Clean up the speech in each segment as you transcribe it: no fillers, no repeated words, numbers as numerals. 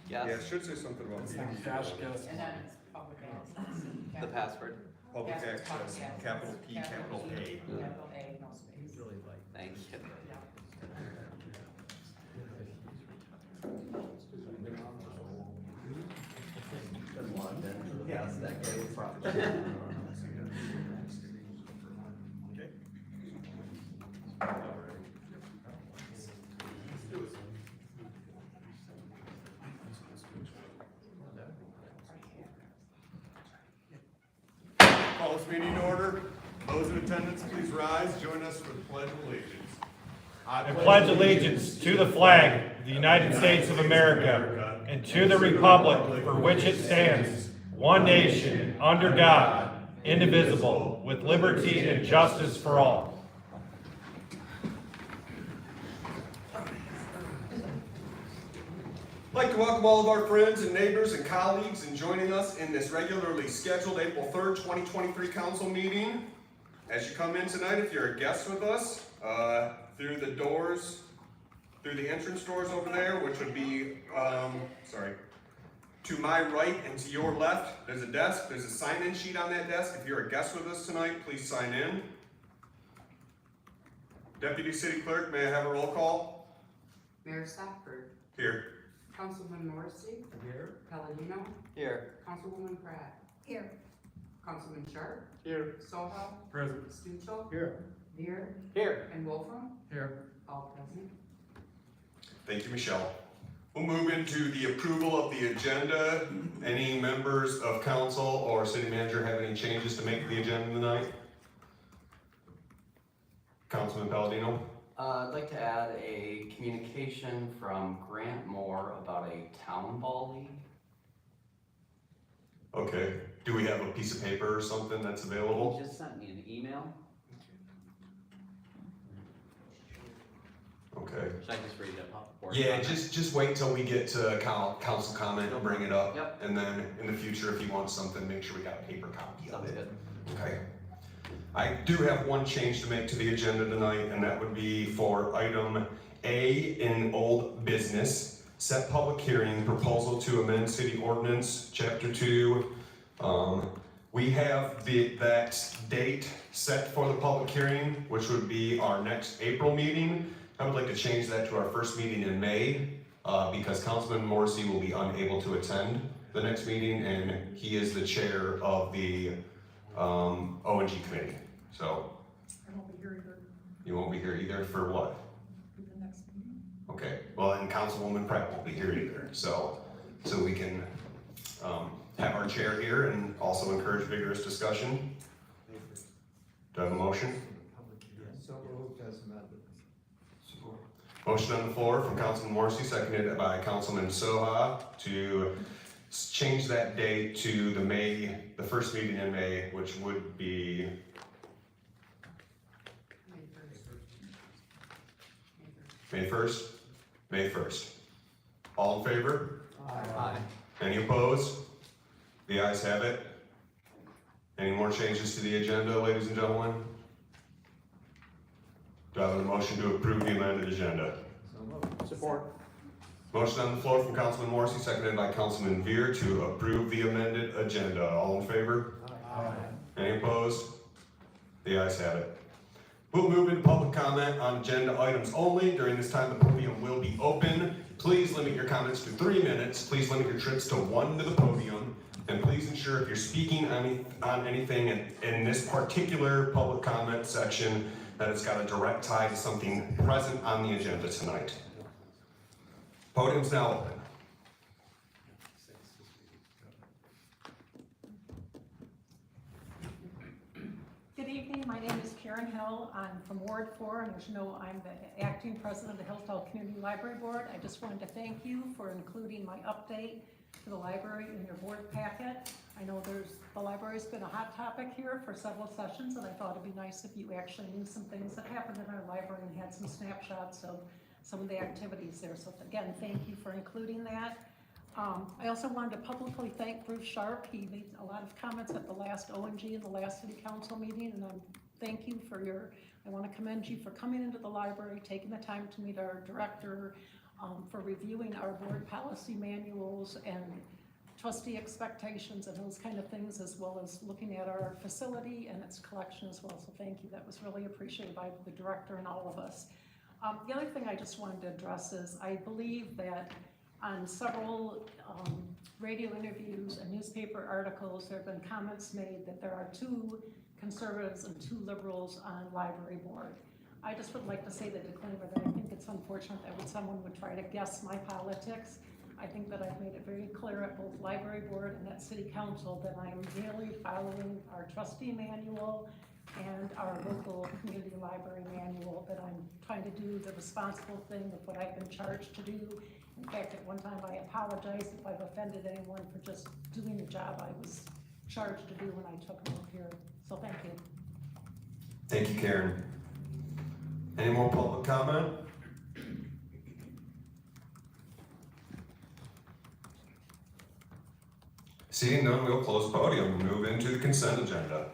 Yes. Yeah, it should say something about It's meeting. not cash guest. And then it's public access. The password. Public Yes, access, public access, capital P, capital A. Capital A, no space. Really like. Thank you. Yes, that gave a profit. Okay. Call this meeting to order. Those in attendance, please rise. Join us for the Pledge of Allegiance. I pledge allegiance to the flag of the United States of America and to the republic for which it stands, one nation, under God, indivisible, with liberty and justice for all. I'd like to welcome all of our friends and neighbors and colleagues in joining us in this regularly scheduled April 3rd, 2023 council meeting. As you come in tonight, if you're a guest with us, through the doors, through the entrance doors over there, which would be, to my right and to your left, there's a desk. There's a sign-in sheet on that desk. If you're a guest with us tonight, please sign in. Deputy City Clerk, may I have a roll call? Mayor Stockford, Here. Councilman Morrissey, Here. Palladino, Here. Councilwoman Pratt, Here. Councilman Sharp, Here. Soha, Present. Stuchel, Here. Veer, Here. and Wolfram, Here. all present. Thank you, Michelle. We'll move into the approval of the agenda. Any members of council or city manager have any changes to make to the agenda tonight? Councilman Palladino? I'd like to add a communication from Grant Moore about a town ball league. Okay, do we have a piece of paper or something that's He available? just sent me an email. Okay. Should I just read it up? Or Yeah, comment? just wait till we get to council comment and bring it up. Yep. And then in the future, if you want something, make sure we got a paper copy of Sounds it. good. Okay. I do have one change to make to the agenda tonight, and that would be for item A in old business. Set public hearing, proposal to amend city ordinance, chapter 2. We have that date set for the public hearing, which would be our next April meeting. I would like to change that to our first meeting in May, because Councilman Morrissey will be unable to attend the next meeting, and he is the chair of the O&G committee. So I won't be here either you won't be here either for what? for the next meeting. Okay, well, and Councilwoman Pratt won't be here either, so we can have our chair here and also encourage vigorous discussion. Do I have a motion? So moved as amended. Motion on the floor from Councilman Morrissey, seconded by Councilman Soha, to change that date to the first meeting in May, which would be May 1st. May 1st. All in favor? Aye. Any opposed? The ayes have it. Any more changes to the agenda, ladies and gentlemen? Do I have a motion to approve the amended agenda? So moved. Support. Motion on the floor from Councilman Morrissey, seconded by Councilman Veer, to approve the amended agenda. All in favor? Aye. Any opposed? The ayes have it. We'll move into public comment on agenda items only. During this time, the podium will be open. Please limit your comments to 3 minutes. Please limit your trips to 1 to the podium. And please ensure if you're speaking on anything in this particular public comment section, that it's got a direct tie to something present on the agenda tonight. Podium's now open. Good evening, my name is Karen Hill. I'm from Ward 4, and as you know, I'm the acting president of the Hillsdale Community Library Board. I just wanted to thank you for including my update to the library in your board packet. I know the library's been a hot topic here for several sessions, and I thought it'd be nice if you actually knew some things that happened in our library and had some snapshots of some of the activities there. So again, thank you for including that. I also wanted to publicly thank Bruce Sharp. He made a lot of comments at the last O&G and the last city council meeting, and thank you for I want to commend you for coming into the library, taking the time to meet our director, for reviewing our board policy manuals and trustee expectations and those kind of things, as well as looking at our facility and its collection as well. So thank you. That was really appreciated by the director and all of us. The other thing I just wanted to address is I believe that on several radio interviews and newspaper articles, there have been comments made that there are 2 conservatives and 2 liberals on library board. I just would like to say the disclaimer that I think it's unfortunate that someone would try to guess my politics. I think that I've made it very clear at both library board and at city council that I am merely following our trustee manual and our local community library manual, that I'm trying to do the responsible thing of what I've been charged to do. In fact, at one time I apologize if I've offended anyone for just doing the job I was charged to do when I took over here. So thank you. Thank you, Karen. Any more public comment? Seeing none, we'll close the podium and move into the consent agenda.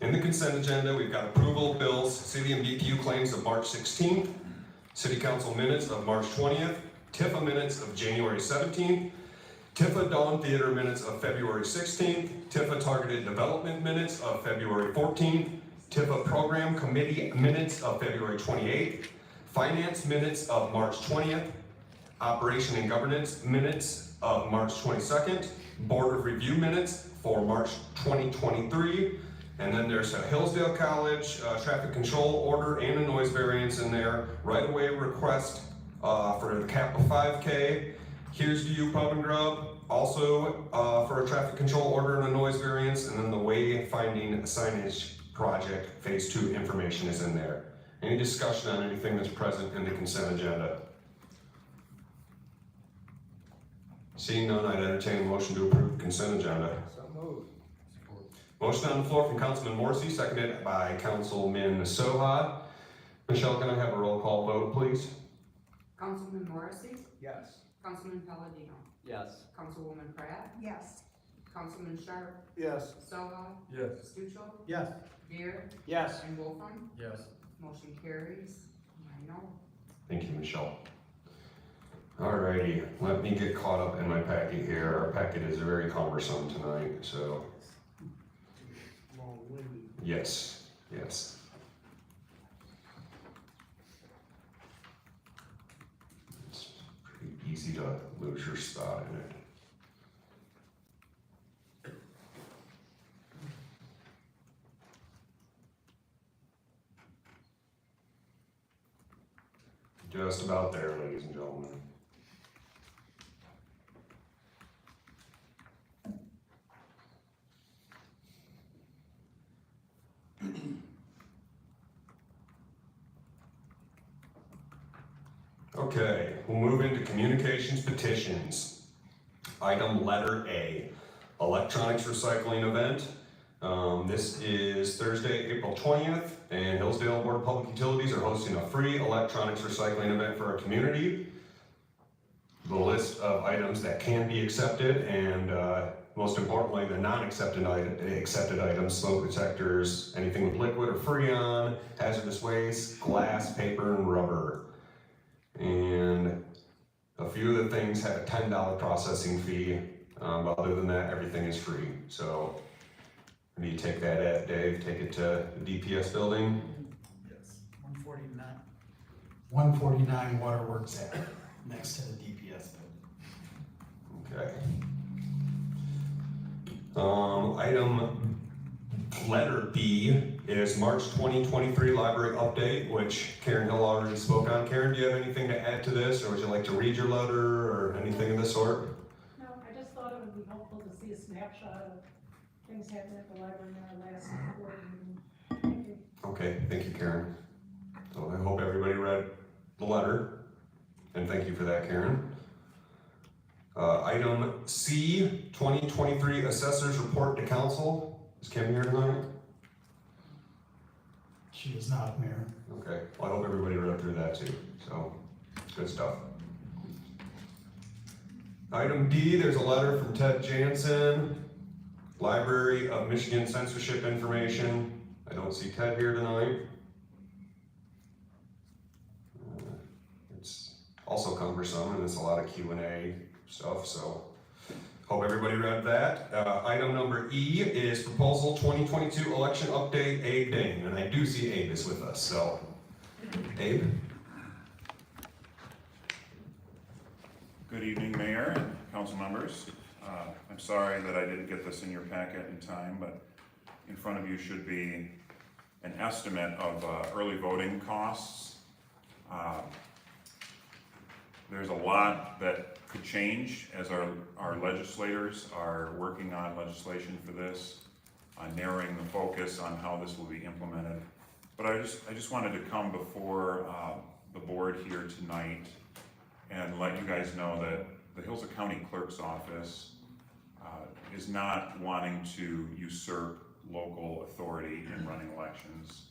In the consent agenda, we've got approval of bills, city and BPU claims of March 16th, city council minutes of March 20th, TIFA minutes of January 17th, TIFA Dawn Theater minutes of February 16th, TIFA Targeted Development minutes of February 14th, TIFA Program Committee minutes of February 28th, Finance minutes of March 20th, Operation and Governance minutes of March 22nd, Board of Review minutes for March 2023, and then there's a Hillsdale College traffic control order and a noise variance in there, right-of-way request for the Kappa 5K, Here's to You Pub and Grub, also for a traffic control order and a noise variance, and then the wayfinding signage project phase 2 information is in there. Any discussion on anything that's present in the consent agenda? Seeing none, I'd entertain a motion to approve the consent agenda. So moved. Motion on the floor from Councilman Morrissey, seconded by Councilman Soha. Michelle, can I have a roll call vote, please? Councilman Morrissey, Yes. Councilman Palladino, Yes. Councilwoman Pratt, Yes. Councilman Sharp, Yes. Soha, Yes. Stuchel, Yes. Beard, Yes. and Wolfram. Yes. Motion carries 9-0. Thank you, Michelle. Alrighty, let me get caught up in my packet here. Our packet is very cumbersome tonight, so yes, yes. It's pretty easy to lose your spot in it. Just about there, ladies and gentlemen. Okay, we'll move into communications petitions. Item letter A, electronics recycling event. This is Thursday, April 20th, and Hillsdale Board of Public Utilities are hosting a free electronics recycling event for our community. The list of items that can be accepted and most importantly, the non-accepted accepted items, smoke detectors, anything with liquid or freon, hazardous waste, glass, paper, and rubber. And a few of the things have a $10 processing fee, but other than that, everything is free. So, when you take that at, Dave, take it to the DPS building. Yes, 149. 149 Waterworks Ave, next to the DPS building. Okay. Item letter B is March 2023 library update, which Karen Hill already spoke on. Karen, do you have anything to add to this, or would you like to read your letter, or anything of the sort? No, I just thought it would be helpful to see a snapshot of things happening at the library in our last board meeting. Thank you. Okay, thank you, Karen. So I hope everybody read the letter, and thank you for that, Karen. Item C, 2023 Assessors Report to Council. Is Kim here tonight? She is not, Mayor. Okay, well, I hope everybody read through that too, so, good stuff. Item D, there's a letter from Ted Jansen, Library of Michigan Censorship Information. I don't see Ted here tonight. It's also cumbersome, and it's a lot of Q&A stuff, so hope everybody read that. Item number E is proposal 2022 election update, Abe Dane, and I do see Abe is with us, so Abe? Good evening, Mayor and council members. I'm sorry that I didn't get this in your packet in time, but in front of you should be an estimate of early voting costs. There's a lot that could change as our legislators are working on legislation for this, narrowing the focus on how this will be implemented. But I just wanted to come before the board here tonight and let you guys know that the Hillsdale County Clerk's Office is not wanting to usurp local authority in running elections.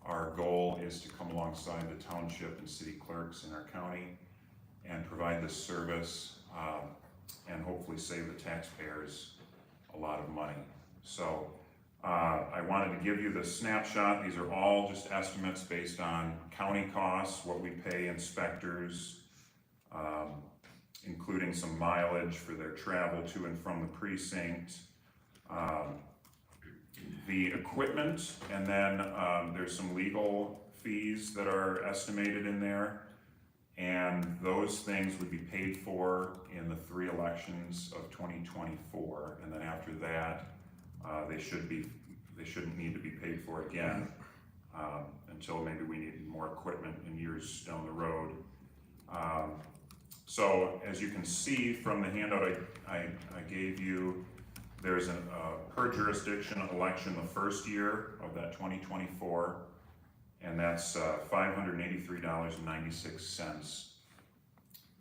Our goal is to come alongside the township and city clerks in our county and provide this service and hopefully save the taxpayers a lot of money. So I wanted to give you the snapshot. These are all just estimates based on county costs, what we pay inspectors, including some mileage for their travel to and from the precinct, the equipment, and then there's some legal fees that are estimated in there. And those things would be paid for in the 3 elections of 2024, and then after that, they shouldn't need to be paid for again until maybe we need more equipment in years down the road. So as you can see from the handout I gave you, there's a per jurisdiction election the first year of that 2024, and that's $583.96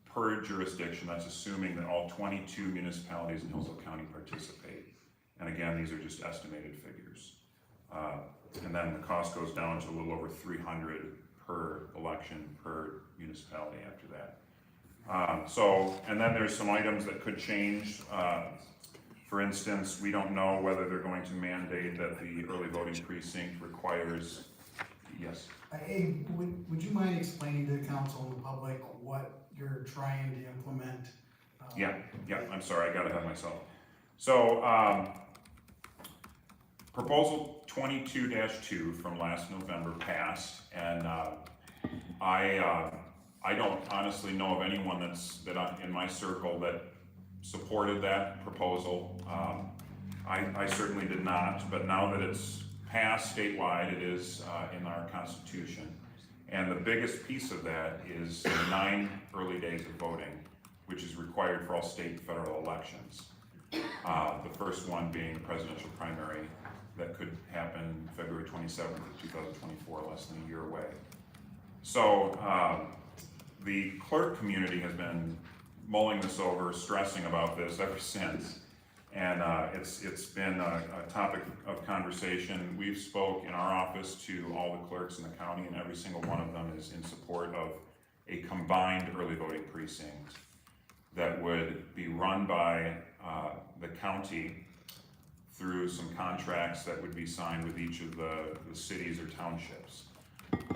per jurisdiction. That's assuming that all 22 municipalities in Hillsdale County participate. And again, these are just estimated figures. And then the cost goes down to a little over $300 per election per municipality after that. And then there's some items that could change. For instance, we don't know whether they're going to mandate that the early voting precinct requires, yes? Abe, would you mind explaining to the council and the public what you're trying to implement? Yeah, I'm sorry, I got ahead of myself. So, proposal 22-2 from last November passed, and I don't honestly know of anyone in my circle that supported that proposal. I certainly did not, but now that it's passed statewide, it is in our Constitution. And the biggest piece of that is 9 early days of voting, which is required for all state and federal elections. The first one being the presidential primary that could happen February 27th of 2024, less than a year away. So the clerk community has been mulling this over, stressing about this ever since. And it's been a topic of conversation. We've spoke in our office to all the clerks in the county, and every single one of them is in support of a combined early voting precinct that would be run by the county through some contracts that would be signed with each of the cities or townships.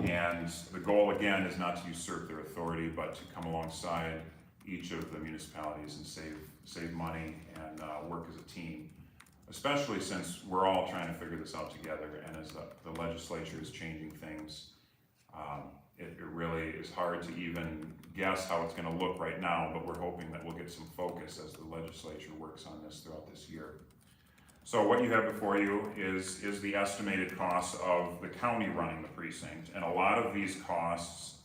And the goal, again, is not to usurp their authority, but to come alongside each of the municipalities and save money and work as a team, especially since we're all trying to figure this out together. And as the legislature is changing things, it really is hard to even guess how it's going to look right now, but we're hoping that we'll get some focus as the legislature works on this throughout this year. So what you have before you is the estimated costs of the county running the precinct, and a lot of these costs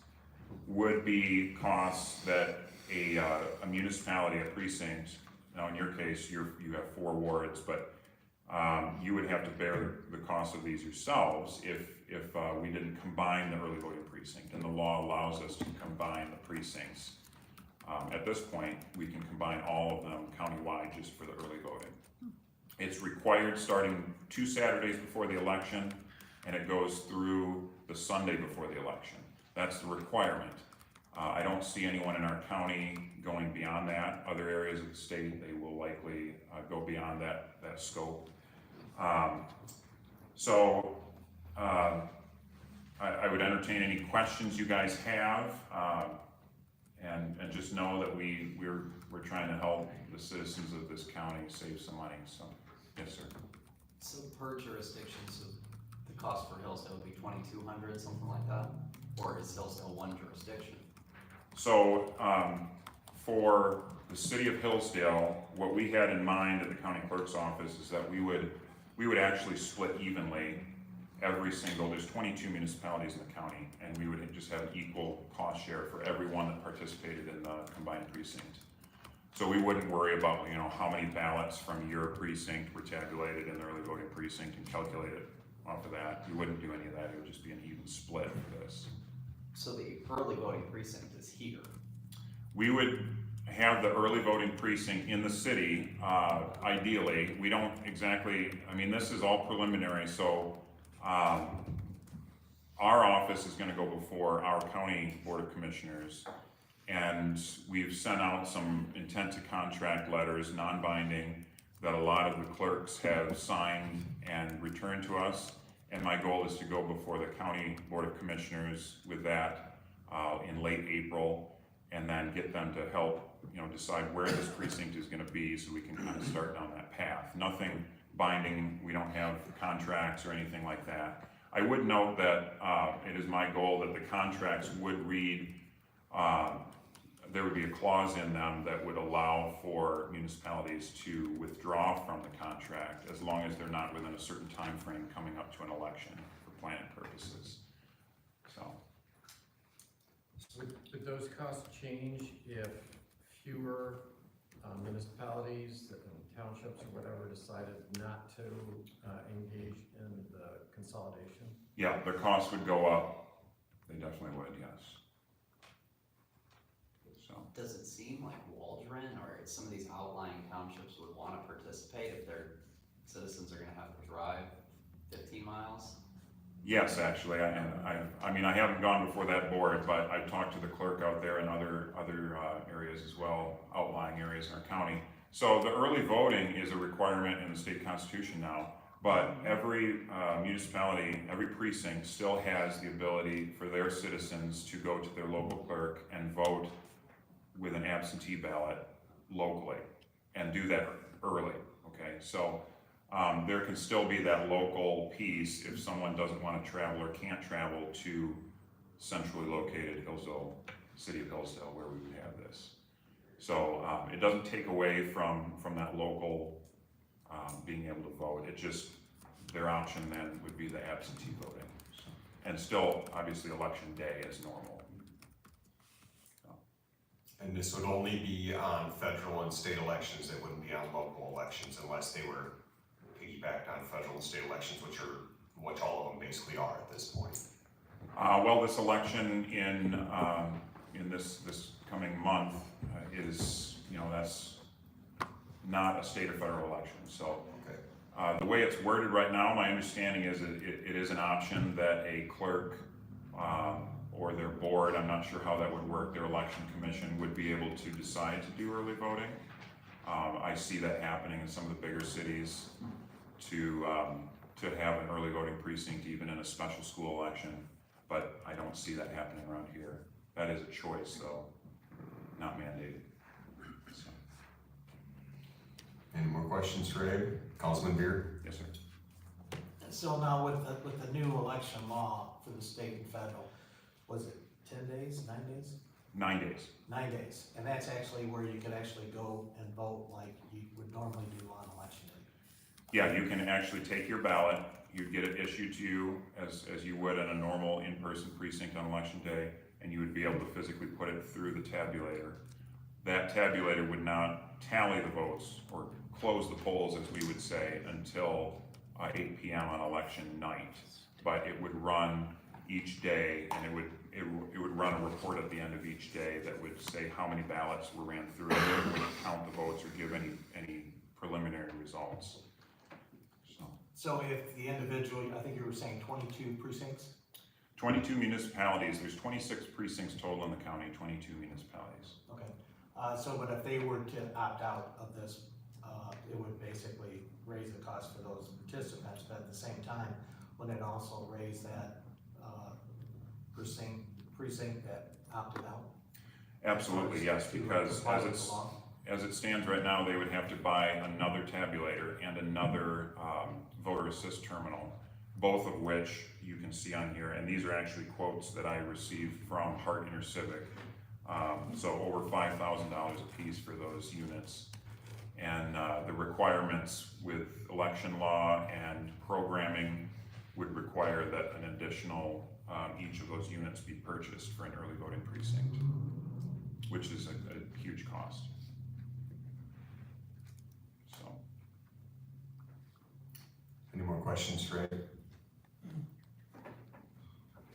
would be costs that a municipality, a precinct, now in your case you have 4 wards, but you would have to bear the cost of these yourselves if we didn't combine the early voting precinct, and the law allows us to combine the precincts. At this point, we can combine all of them countywide just for the early voting. It's required starting 2 Saturdays before the election, and it goes through the Sunday before the election. That's the requirement. I don't see anyone in our county going beyond that. Other areas of the state, they will likely go beyond that scope. I would entertain any questions you guys have, and just know that we're trying to help the citizens of this county save some money, so, yes, sir. So per jurisdiction, so the cost for Hillsdale would be 2,200, something like that? Or is Hillsdale one jurisdiction? So, for the city of Hillsdale, what we had in mind at the county clerk's office is that we would actually split evenly there's 22 municipalities in the county, and we would just have an equal cost share for everyone that participated in the combined precinct. So we wouldn't worry about, how many ballots from your precinct were tabulated in the early voting precinct and calculate it off of that. We wouldn't do any of that, it would just be an even split for this. So the early voting precinct is here. We would have the early voting precinct in the city, ideally. We don't exactly, this is all preliminary, so our office is gonna go before our county board of commissioners, and we've sent out some intent to contract letters, non-binding, that a lot of the clerks have signed and returned to us, and my goal is to go before the county board of commissioners with that in late April, and then get them to help decide where this precinct is gonna be, so we can kind of start down that path. Nothing binding, we don't have contracts or anything like that. I would note that it is my goal that the contracts would read, there would be a clause in them that would allow for municipalities to withdraw from the contract as long as they're not within a certain time frame coming up to an election for planning purposes. So, Would those costs change if fewer municipalities, townships or whatever decided not to engage in the consolidation? yeah, the cost would go up. They definitely would, yes. So, Does it seem like Waldron or some of these outlying townships would want to participate if their citizens are going to have to drive 15 miles? yes, actually, I haven't gone before that board, but I've talked to the clerk out there and other areas as well, outlying areas in our county. So the early voting is a requirement in the state constitution now, but every municipality, every precinct still has the ability for their citizens to go to their local clerk and vote with an absentee ballot locally, and do that early, okay? So there can still be that local piece if someone doesn't want to travel or can't travel to centrally located Hillsdale, city of Hillsdale, where we would have this. So it doesn't take away from that local being able to vote. It just, their option then would be the absentee voting. So, and still, obviously, election day is normal. And this would only be on federal and state elections, it wouldn't be on local elections unless they were piggybacked on federal and state elections, which all of them basically are at this point. Well, this election in this coming month is, that's not a state or federal election. So the way it's worded right now, my understanding is it is an option that a clerk or their board, I'm not sure how that would work, their election commission would be able to decide to do early voting. I see that happening in some of the bigger cities to have an early voting precinct even in a special school election, but I don't see that happening around here. That is a choice though, not mandated. So. Any more questions for Abe? Councilman Beard? Yes, sir. So now with the new election law for the state and federal, was it 10 days, 9 days? 9 days. 9 days, and that's actually where you could actually go and vote like you would normally do on election day. Yeah, you can actually take your ballot, you'd get it issued to you as you would in a normal in-person precinct on election day, and you would be able to physically put it through the tabulator. That tabulator would not tally the votes or close the polls, as we would say, until 8 p.m. on election night. But it would run each day, and it would run a report at the end of each day that would say how many ballots were ran through, and it would count the votes or give any preliminary results. So if the individual, I think you were saying 22 precincts? 22 municipalities, there's 26 precincts total in the county, 22 municipalities. Okay, but if they were to opt out of this, it would basically raise the cost for those participants, but at the same time, would it also raise that precinct that opted out? Absolutely, yes, To because comply as with it's, the law? as it stands right now, they would have to buy another tabulator and another voter assist terminal, both of which you can see on here, and these are actually quotes that I received from Hart InterCivic. So over $5,000 a piece for those units. And the requirements with election law and programming would require that an additional, each of those units be purchased for an early voting precinct, which is a huge cost. So. Any more questions, Ray?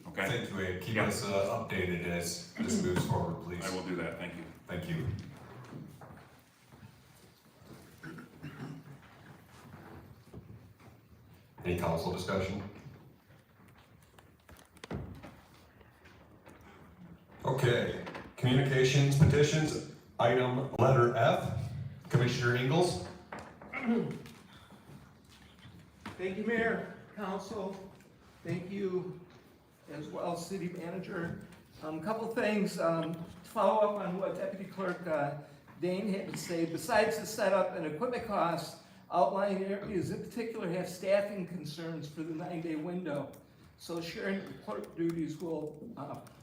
Okay, Thank you, Ray. Keep Yeah. us updated as this moves forward, please. I will do that, thank you. Thank you. Any council discussion? Okay, communications, petitions, item letter F, Commissioner Ingles. Thank you, Mayor, Council. Thank you as well, City Manager. Couple things, to follow up on what Deputy Clerk Dane had to say. Besides the setup and equipment costs, outlying areas in particular have staffing concerns for the 9-day window. So sharing the clerk duties will,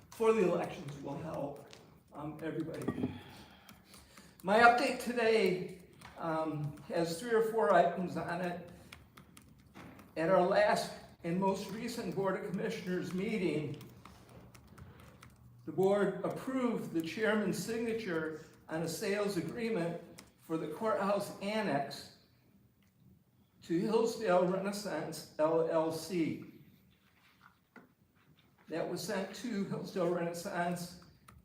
for the elections, will help everybody. My update today has 3 or 4 items on it. At our last and most recent Board of Commissioners meeting, the board approved the chairman's signature on a sales agreement for the courthouse annex to Hillsdale Renaissance LLC. That was sent to Hillsdale Renaissance,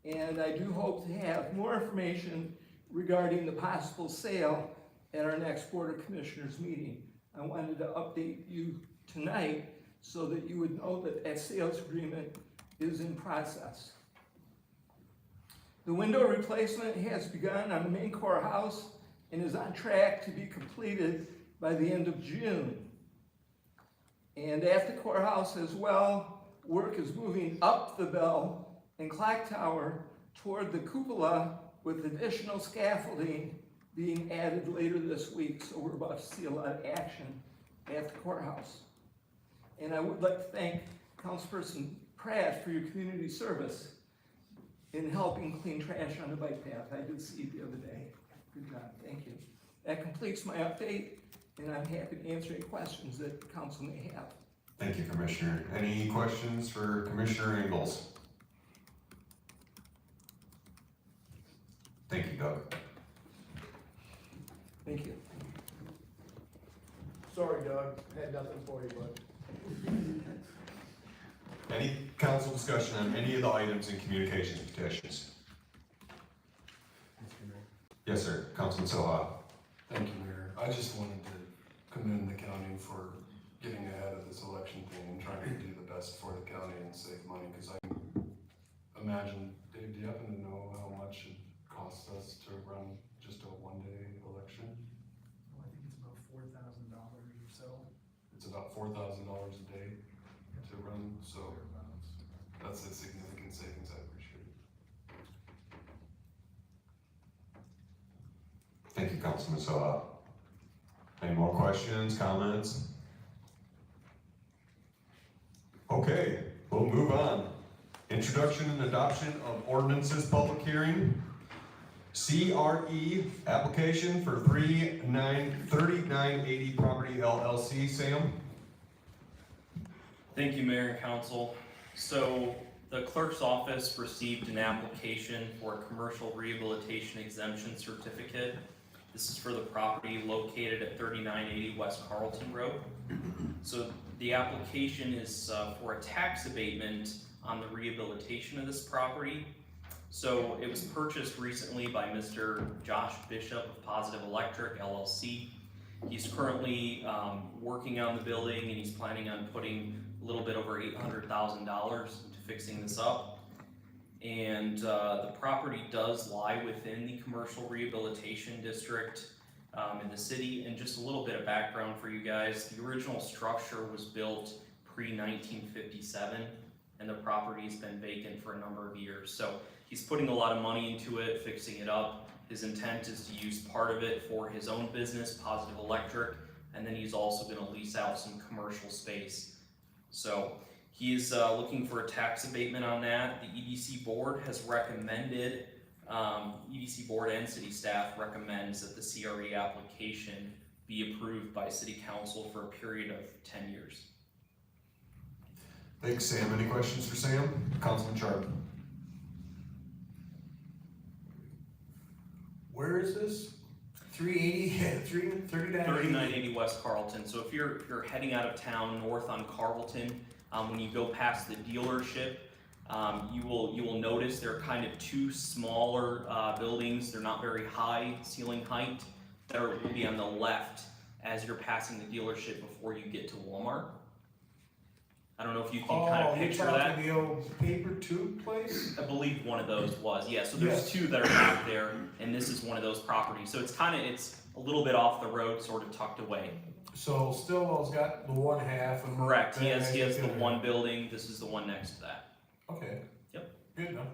and I do hope to have more information regarding the possible sale at our next Board of Commissioners meeting. I wanted to update you tonight so that you would know that that sales agreement is in process. The window replacement has begun on the main courthouse and is on track to be completed by the end of June. And at the courthouse as well, work is moving up the bell and clock tower toward the cupola with additional scaffolding being added later this week. So we're about to see a lot of action at the courthouse. And I would like to thank Councilperson Pratt for your community service in helping clean trash on the bike path. I did see it the other day. Good job, thank you. That completes my update, and I'm happy to answer any questions that council may have. Thank you, Commissioner. Any questions for Commissioner Ingles? Thank you, Doug. Thank you. Sorry, Doug, had nothing for you, bud. Any council discussion on any of the items in communications petitions? Yes, sir. Councilman Soha. Thank you, Mayor. I just wanted to commend the county for getting ahead of this election thing and trying to do the best for the county and save money, because I can imagine, Dave, do you happen to know how much it costs us to run just a one-day election? Well, I think it's about $4,000 or so. It's about $4,000 a day to run, so that's a significant savings. I appreciate it. Thank you, Councilman Soha. Any more questions, comments? Okay, we'll move on. Introduction and adoption of ordinances, public hearing. CRE application for 3980 Property LLC. Sam? Thank you, Mayor and Council. So the clerk's office received an application for a commercial rehabilitation exemption certificate. This is for the property located at 3980 West Carlton Road. So the application is for a tax abatement on the rehabilitation of this property. So it was purchased recently by Mr. Josh Bishop of Positive Electric LLC. He's currently working on the building, and he's planning on putting a little bit over $800,000 into fixing this up. And the property does lie within the commercial rehabilitation district in the city. And just a little bit of background for you guys, the original structure was built pre-1957, and the property's been vacant for a number of years. So He's putting a lot of money into it, fixing it up. His intent is to use part of it for his own business, Positive Electric, and then he's also gonna lease out some commercial space. So he's looking for a tax abatement on that. The EDC board has recommended, EDC board and city staff recommends that the CRE application be approved by city council for a period of 10 years. Thanks, Sam. Any questions for Sam? Councilman Sharp. Where is this? 380, 3980 West Carlton. So if you're heading out of town north on Carlton, when you go past the dealership, you will notice there are kind of two smaller buildings. They're not very high ceiling height. That will be on the left as you're passing the dealership before you get to Walmart. I don't know if you can kind of picture that. The old paper tube place? I believe one of those was, yeah. So there's Yes. two that are back there, and this is one of those properties. So it's a little bit off the road, sort of tucked away. So Stillwell's got the one half and. Correct. He has the one building. This is the one next to that. Okay. Yep. Good enough.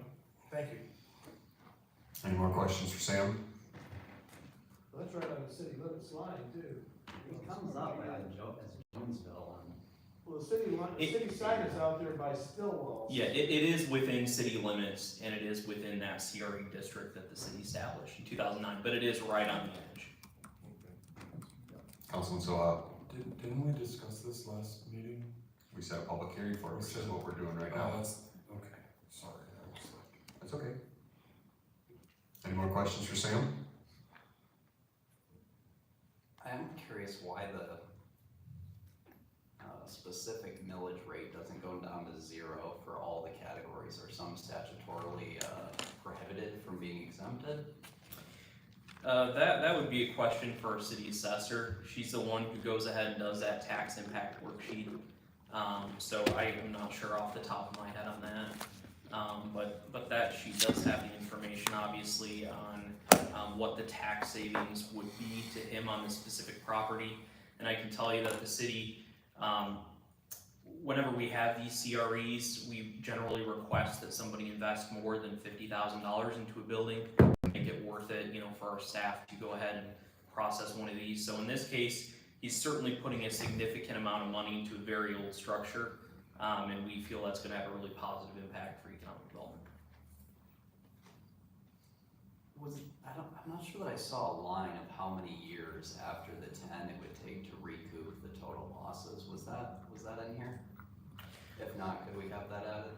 Thank you. Any more questions for Sam? That's right on the city limits line too. It comes up as Jonesville and. Well, the city sign is out there by Stillwell. Yeah, it is within city limits, and it is within that CRE district that the city established in 2009, but it is right on the edge. Councilman Salah, Didn't we discuss this last meeting? we set a public hearing for it, which is what we're doing right now. That's, okay, sorry, I was like. That's okay. Any more questions for Sam? I'm curious why the specific millage rate doesn't go down to 0 for all the categories. Are some statutorily prohibited from being exempted? That would be a question for our city assessor. She's the one who goes ahead and does that tax impact worksheet. So I am not sure off the top of my head on that. But that she does have the information, obviously, on what the tax savings would be to him on the specific property. And I can tell you that the city, whenever we have these CREs, we generally request that somebody invest more than $50,000 into a building, make it worth it, for our staff to go ahead and process one of these. So in this case, he's certainly putting a significant amount of money into a very old structure, and we feel that's going to have a really positive impact for economic development. I'm not sure that I saw a line of how many years after the 10 it would take to recoup the total losses. Was that in here? If not, could we have that added?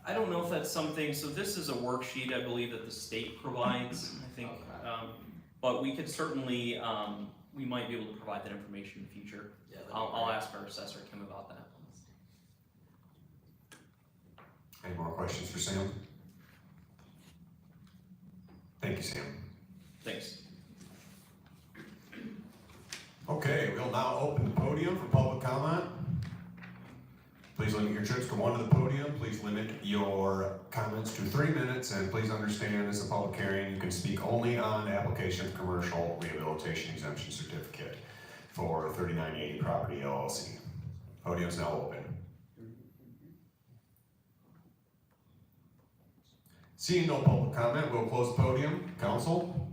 I don't know if that's something, so this is a worksheet I believe that the state provides, I think, Okay. but we could certainly, we might be able to provide that information in the future. Yeah, that'd be I'll great. ask our assessor, Kim, about that. Any more questions for Sam? Thank you, Sam. Thanks. Okay, we'll now open the podium for public comment. Please limit your trips to one to the podium. Please limit your comments to 3 minutes, and please understand this is a public hearing. You can speak only on application of commercial rehabilitation exemption certificate for 3980 Property LLC. Podium's now open. Seeing no public comment, we'll close the podium. Council?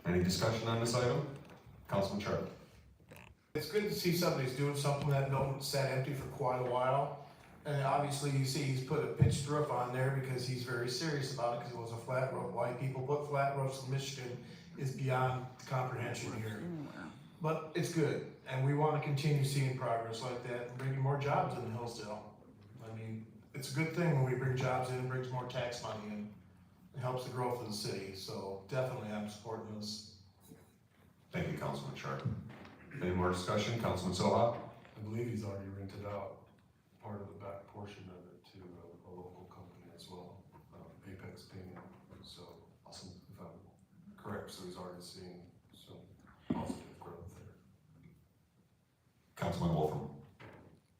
Any discussion on this item? Councilman Sharp. It's good to see somebody's doing something that don't sat empty for quite a while. And obviously you see he's put a pitched roof on there because he's very serious about it because it was a flat roof. Why people put flat roofs in Michigan is beyond comprehension here. But it's good, and we want to continue seeing progress like that and bringing more jobs in Hillsdale. I mean, it's a good thing when we bring jobs in, it brings more tax money in. It helps the growth of the city, so definitely I'm supporting this. Thank you, Councilman Sharp. Any more discussion? Councilman Soha? I believe he's already rented out part of the back portion of it to a local company as well, Apex Painting. So, awesome, if I'm correct, so he's already seeing some positive growth there. Councilman Wolfram?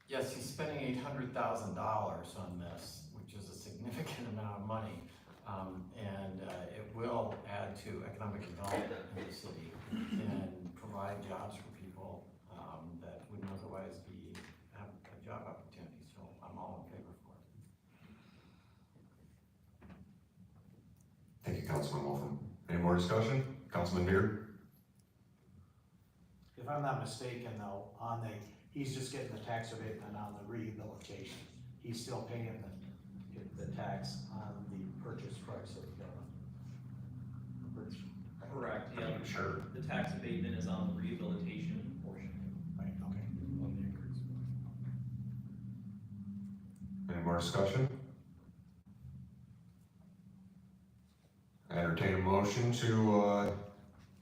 Yes, he's spending $800,000 on this, which is a significant amount of money. And it will add to economic development in the city and provide jobs for people that wouldn't otherwise have a job opportunity. So I'm all in favor for it. Councilman Wolfen. Any more discussion? Councilman Beard? If I'm not mistaken though, he's just getting the tax abatement on the rehabilitation. He's still paying the tax on the purchase price of the purchase. Correct, yeah. Sure. The tax abatement is on the rehabilitation portion. Right, okay. On the increase. Any more discussion? Entertain a motion to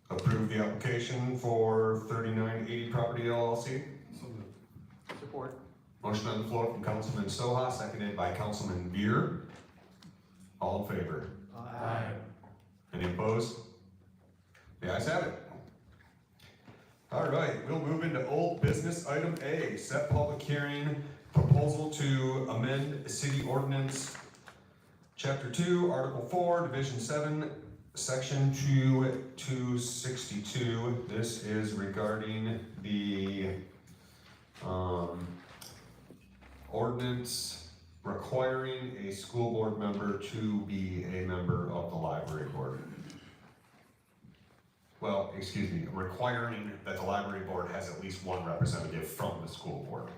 approve the application for 3980 Property LLC. So moved. Support. Motion on the floor from Councilman Soha, seconded by Councilman Beer. All in favor? Aye. Any opposed? The ayes have it. All right, we'll move into old business item A, set public hearing, proposal to amend city ordinance, chapter 2, article 4, division 7, section 262. This is regarding the ordinance requiring a school board member to be a member of the library board. Well, excuse me, requiring that the library board has at least one representative from the school board.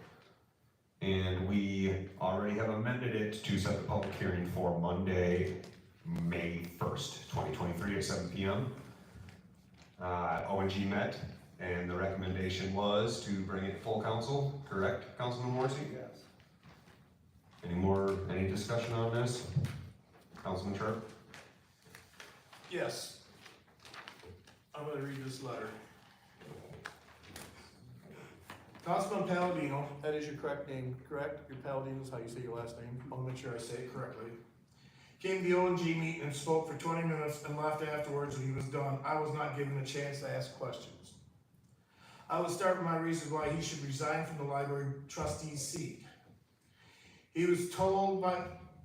And we already have amended it to set the public hearing for Monday, May 1st, 2023 at 7 p.m. ONG met, and the recommendation was to bring it to full council, correct, Councilman Morrissey? Yes. Any discussion on this? Councilman Sharp? Yes. I'm gonna read this letter. Councilman Palladino, that is your correct name, correct? Your Palladino is how you say your last name. I wanna make sure I say it correctly. Came to the ONG meeting and spoke for 20 minutes and left afterwards when he was done. I was not given a chance to ask questions. I will start with my reasons why he should resign from the library trustee's seat. He was told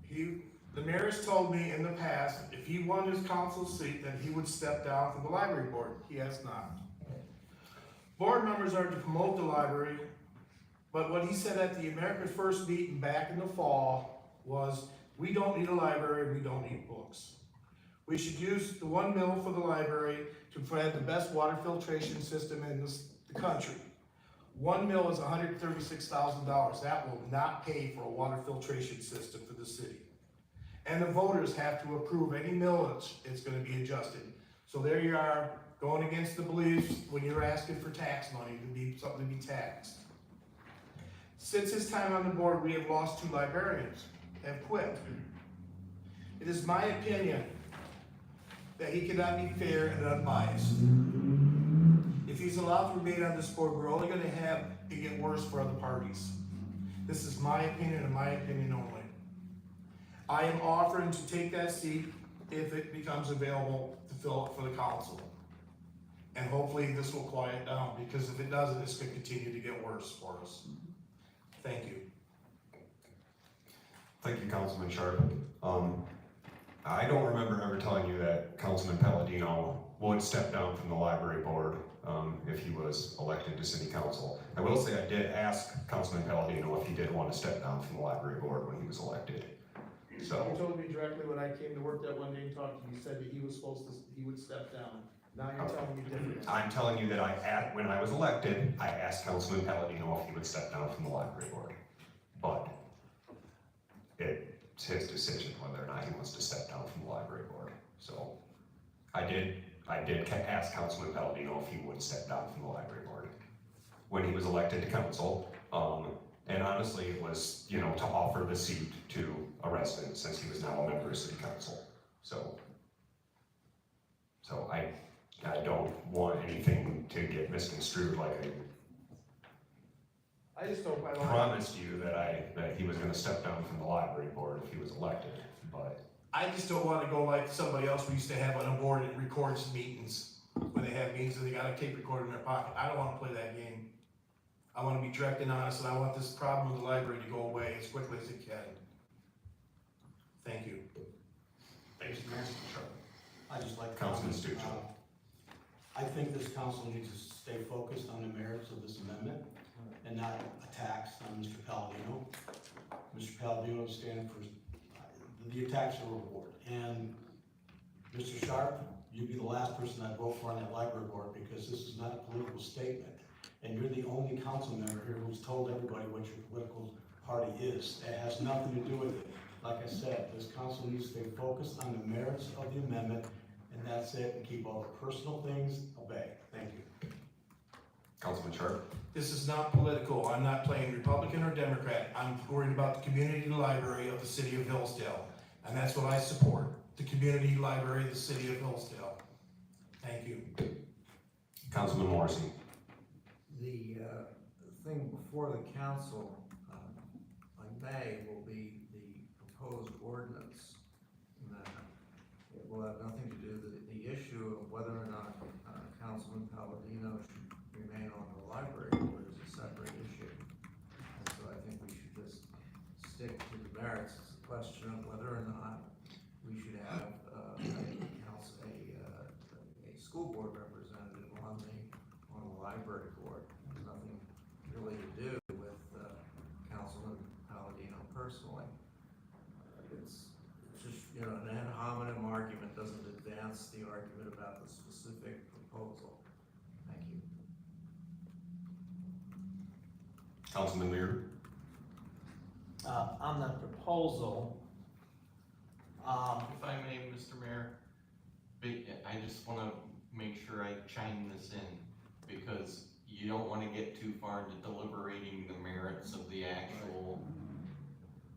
the mayor has told me in the past, if he won his council seat, that he would step down from the library board. He has not. Board members are to promote the library, but what he said at the America's First meeting back in the fall was, we don't need a library, we don't need books. We should use the $1 million for the library to provide the best water filtration system in the country. $1 million is $136,000. That will not pay for a water filtration system for the city. And the voters have to approve any millage, it's gonna be adjusted. So there you are, going against the beliefs when you're asking for tax money to be something to be taxed. Since his time on the board, we have lost 2 librarians, have quit. It is my opinion that he cannot be fair and unbiased. If he's allowed to remain on this board, we're only gonna have it get worse for other parties. This is my opinion and my opinion only. I am offering to take that seat if it becomes available to fill it for the council. And hopefully this will quiet down, because if it doesn't, it's gonna continue to get worse for us. Thank you. Thank you, Councilman Sharp. I don't remember ever telling you that Councilman Palladino would step down from the library board if he was elected to city council. I will say I did ask Councilman Palladino if he did want to step down from the library board when he was elected. So. You told me directly when I came to work that one day and talked to you, you said that he would step down. Now you're telling me different. I'm telling you that when I was elected, I asked Councilman Palladino if he would step down from the library board. But it's his decision whether or not he wants to step down from the library board. So I did ask Councilman Palladino if he would step down from the library board when he was elected to council. And honestly, it was, to offer the seat to a resident since he was now a member of city council. So I don't want anything to get misconstrued like I just don't quite I promised you that he was gonna step down from the library board if he was elected, but. I just don't wanna go like somebody else we used to have on a board that records meetings. When they have meetings and they got a tape recorder in their pocket. I don't wanna play that game. I wanna be direct and honest, and I want this problem with the library to go away as quickly as it can. Thank you. Thank you, Sure. I just like to Councilman comment, Stucci. I think this council needs to stay focused on the merits of this amendment and not attacks on Mr. Palladino. Mr. Palladino stands for, the attacks are reward. And Mr. Sharp, you'd be the last person I'd vote for on that library board, because this is not a political statement. And you're the only council member here who's told everybody what your political party is. It has nothing to do with it. Like I said, this council needs to stay focused on the merits of the amendment, and that's it, and keep all the personal things away. Thank you. Councilman Sharp? This is not political. I'm not playing Republican or Democrat. I'm worried about the community library of the city of Hillsdale. And that's what I support, the community library of the city of Hillsdale. Thank you. Councilman Morrissey? The thing before the council on May will be the proposed ordinance amendment. It will have nothing to do with the issue of whether or not Councilman Palladino should remain on the library board is a separate issue. And so I think we should just stick to the merits. It's a question of whether or not we should have a school board representative on the library board. It has nothing really to do with Councilman Palladino personally. It's just, you know, an ad hominem argument doesn't advance the argument about the specific proposal. Thank you. Councilman Lear? On the proposal, if I may, Mr. Mayor, I just wanna make sure I chime this in, because you don't wanna get too far into deliberating the merits of the actual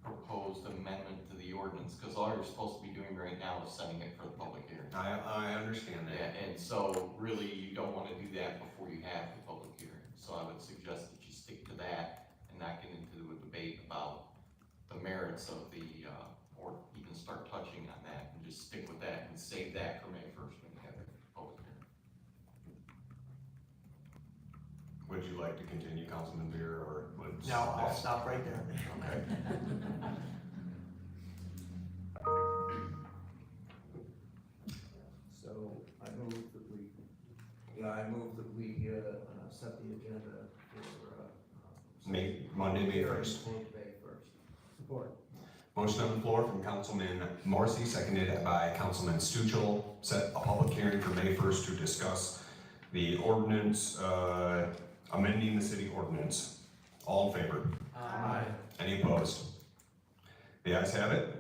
proposed amendment to the ordinance, because all you're supposed to be doing right now is setting it for the public hearing. I understand that. Yeah, and so really, you don't wanna do that before you have the public hearing, so I would suggest that you stick to that and not get into a debate about the merits of the, or even start touching on that, and just stick with that and save that for May 1st when you have the public hearing. Would you like to continue, Councilman Lear, or would? No, I'll stop right there. Okay. So I move that we set the agenda for Monday, May 1st. May 1st. Support. Motion on the floor from Councilman Morrissey, seconded by Councilman Stuchel. Set a public hearing for May 1st to discuss the ordinance, amending the city ordinance. All in favor? Aye. Any opposed? The ayes have it.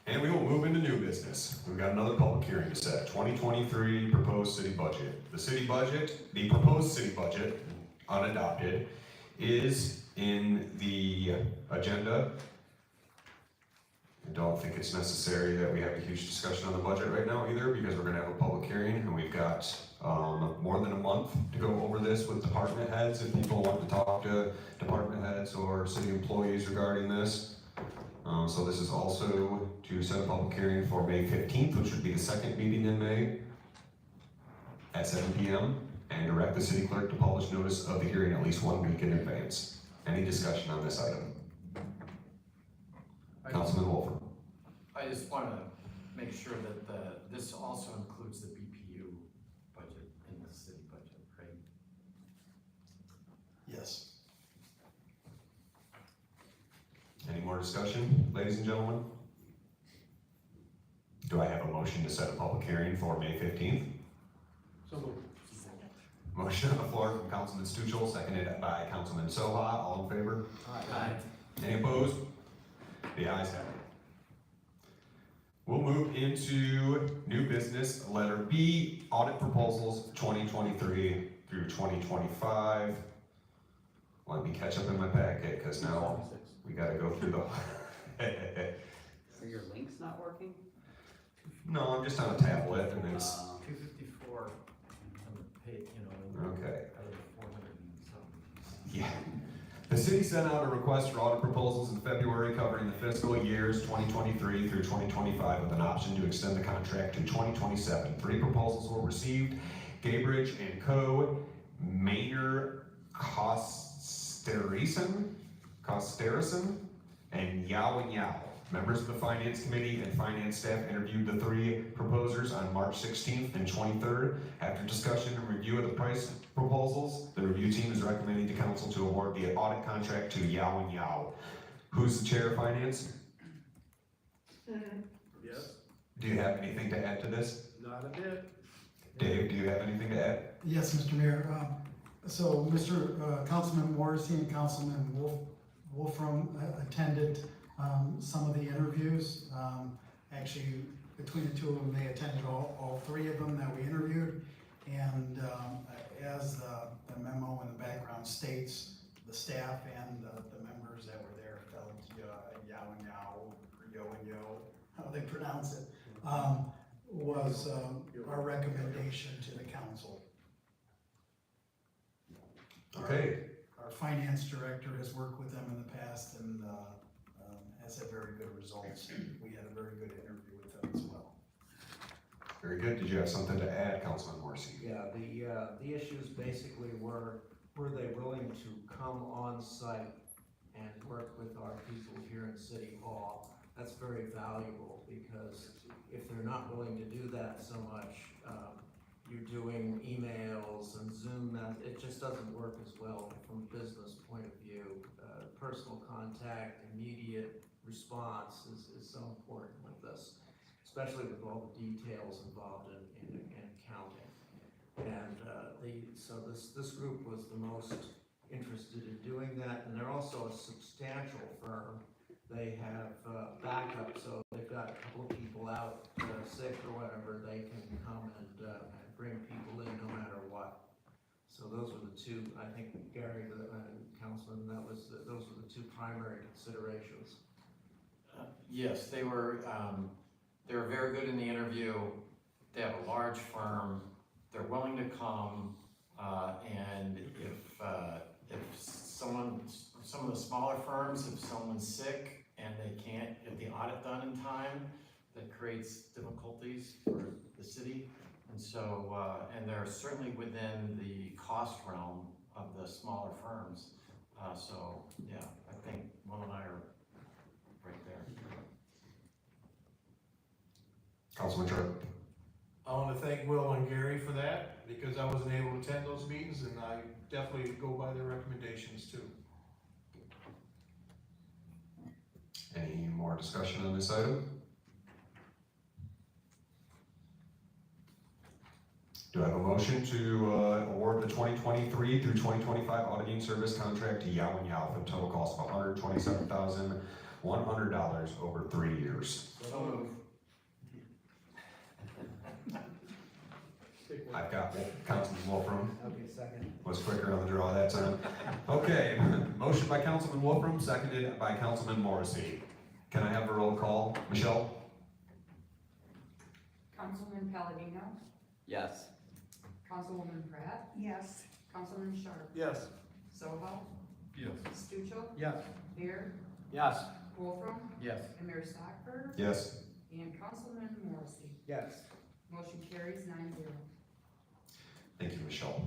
And we will move into new business. We've got another public hearing to set. 2023 proposed city budget. The proposed city budget, unadopted, is in the agenda. I don't think it's necessary that we have a huge discussion on the budget right now either, because we're gonna have a public hearing and we've got more than a month to go over this with department heads if people want to talk to department heads or city employees regarding this. So this is also to set a public hearing for May 15th, which would be the second meeting in May at 7 p.m. and direct the city clerk to publish notice of the hearing at least 1 week in advance. Any discussion on this item? Councilman Wolfer. I just want to make sure that this also includes the BPU budget in the city budget, right? Yes. Any more discussion, ladies and gentlemen? Do I have a motion to set a public hearing for May 15th? So moved. Motion on the floor from Councilman Stuchel, seconded by Councilman Soha. All in favor? Aye. Any opposed? The ayes have it. We'll move into new business, letter B, audit proposals 2023 through 2025. Let me catch up in my packet, because now we gotta go through the. Are your links not working? No, I'm just on a tablet and it's, 254 on the page, you know, okay. out of the 400 and something. Yeah. The city sent out a request for audit proposals in February covering the fiscal years 2023 through 2025 with an option to extend the contract to 2027. 3 proposals were received. Gaybridge and Co., Maynard Costerison, and Yao and Yao. Members of the Finance Committee and Finance staff interviewed the 3 proposers on March 16th and 23rd. After discussion and review of the price proposals, the review team is recommending to council to award the audit contract to Yao and Yao. Who's the chair of Finance? Yes. Do you have anything to add to this? Not a bit. Dave, do you have anything to add? Yes, Mr. Mayor. So Councilman Morrissey and Councilman Wolfram attended some of the interviews. Actually, between the two of them, they attended all three of them that we interviewed. And as the memo in the background states, the staff and the members that were there felt yow and yow, or yo and yo, how they pronounce it, was our recommendation to the council. Okay. Our finance director has worked with them in the past and has had very good results. We had a very good interview with them as well. Very good. Did you have something to add, Councilman Morrissey? Yeah, the issues basically were they willing to come on site and work with our people here in City Hall? That's very valuable, because if they're not willing to do that so much, you're doing emails and Zoom, it just doesn't work as well from a business point of view. Personal contact, immediate response is so important with this, especially with all the details involved in counting. And so this group was the most interested in doing that, and they're also a substantial firm. They have backup, so they've got a couple of people out sick or whatever, they can come and bring people in no matter what. So those were the two, I think, Gary, the councilman, those were the two primary considerations. Yes, they were very good in the interview. They have a large firm. They're willing to come, and if some of the smaller firms, if someone's sick and they can't get the audit done in time, that creates difficulties for the city. And so, and they're certainly within the cost realm of the smaller firms. So, yeah, I think Will and I are right there. Councilman Sharp. I want to thank Will and Gary for that, because I wasn't able to attend those meetings, and I definitely go by their recommendations too. Any more discussion on this item? Do I have a motion to award the 2023 through 2025 auditing service contract to Yow and Yow for a total cost of $127,100 over 3 years? So move. I've got Councilman Wolfram. Okay, second. Was quicker on the draw that time. Okay, motion by Councilman Wolfram, seconded by Councilman Morrissey. Can I have a roll call? Michelle? Councilman Palladino, Yes. Councilwoman Pratt, Yes. Councilman Sharp, Yes. Soha, Yes. Stuchel, Yes. Beer, Yes. Wolfram, Yes. and Mayor Stockburger, Yes. and Councilman Morrissey. Yes. Motion carries 9-0. Thank you, Michelle.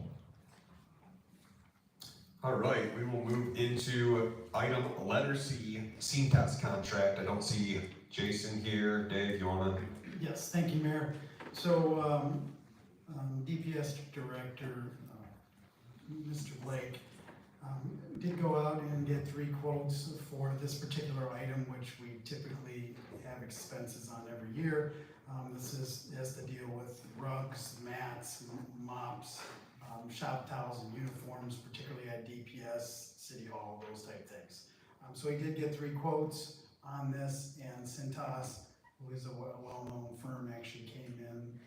All right, we will move into item letter C, CTAS contract. I don't see Jason here. Dave, you wanna? Yes, thank you, Mayor. So, DPS Director, Mr. Blake, did go out and get 3 quotes for this particular item, which we typically have expenses on every year. This has to deal with rugs, mats, mops, shop towels and uniforms, particularly at DPS, City Hall, those type things. So he did get 3 quotes on this, and Cintas, who is a well-known firm, actually came in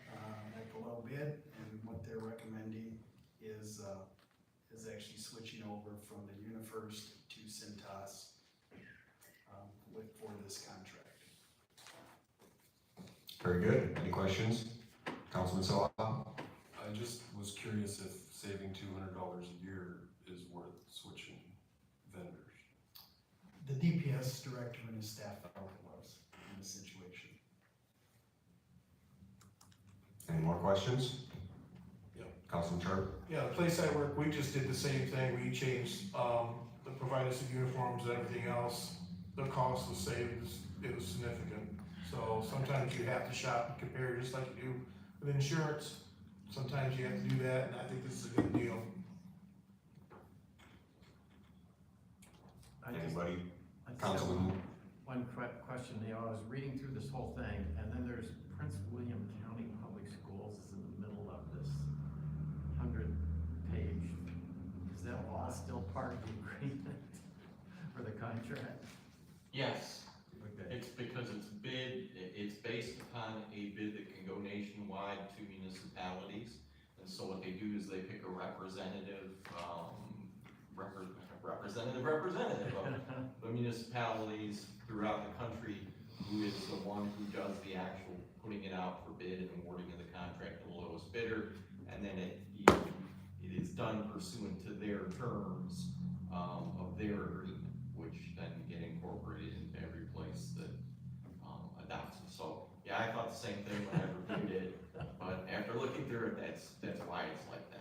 at the low bid, and what they're recommending is actually switching over from the UniFirst to Cintas for this contract. Very good. Any questions? Councilman Soha? I just was curious if saving $200 a year is worth switching vendors. The DPS director and his staff felt it was in this situation. Any more questions? Yeah. Councilman Sharp? Yeah, the place I work, we just did the same thing. We changed, the providers of uniforms and everything else. The cost was saved, it was significant. So sometimes you have to shop and compare, just like you do with insurance. Sometimes you have to do that, and I think this is a good deal. Anybody? I just Councilman? want one question, I was reading through this whole thing, and then there's Prince William County Public Schools is in the middle of this 100-page. Is that all still part of the agreement for the contract? Yes, Okay. it's because it's based upon a bid that can go nationwide to municipalities. And so what they do is they pick a representative of the municipalities throughout the country who is the one who does the actual putting it out for bid and awarding of the contract to the lowest bidder. And then it is done pursuant to their terms of their agreement, which then get incorporated into every place that adopts it. So, yeah, I thought the same thing when I reviewed it, but after looking through it, that's why it's like that.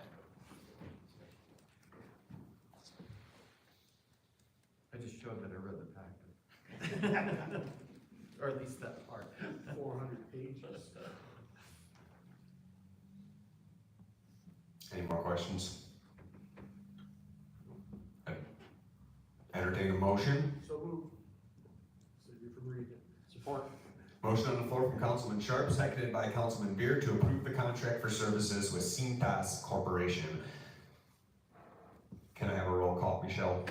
I just showed that I read the packet. Or at least that part. 400 pages. Any more questions? Entertain a motion. So moved. Save you from reading it. Support. Motion on the floor from Councilman Sharp, seconded by Councilman Beer to approve the contract for services with Cintas Corporation. Can I have a roll call, Michelle?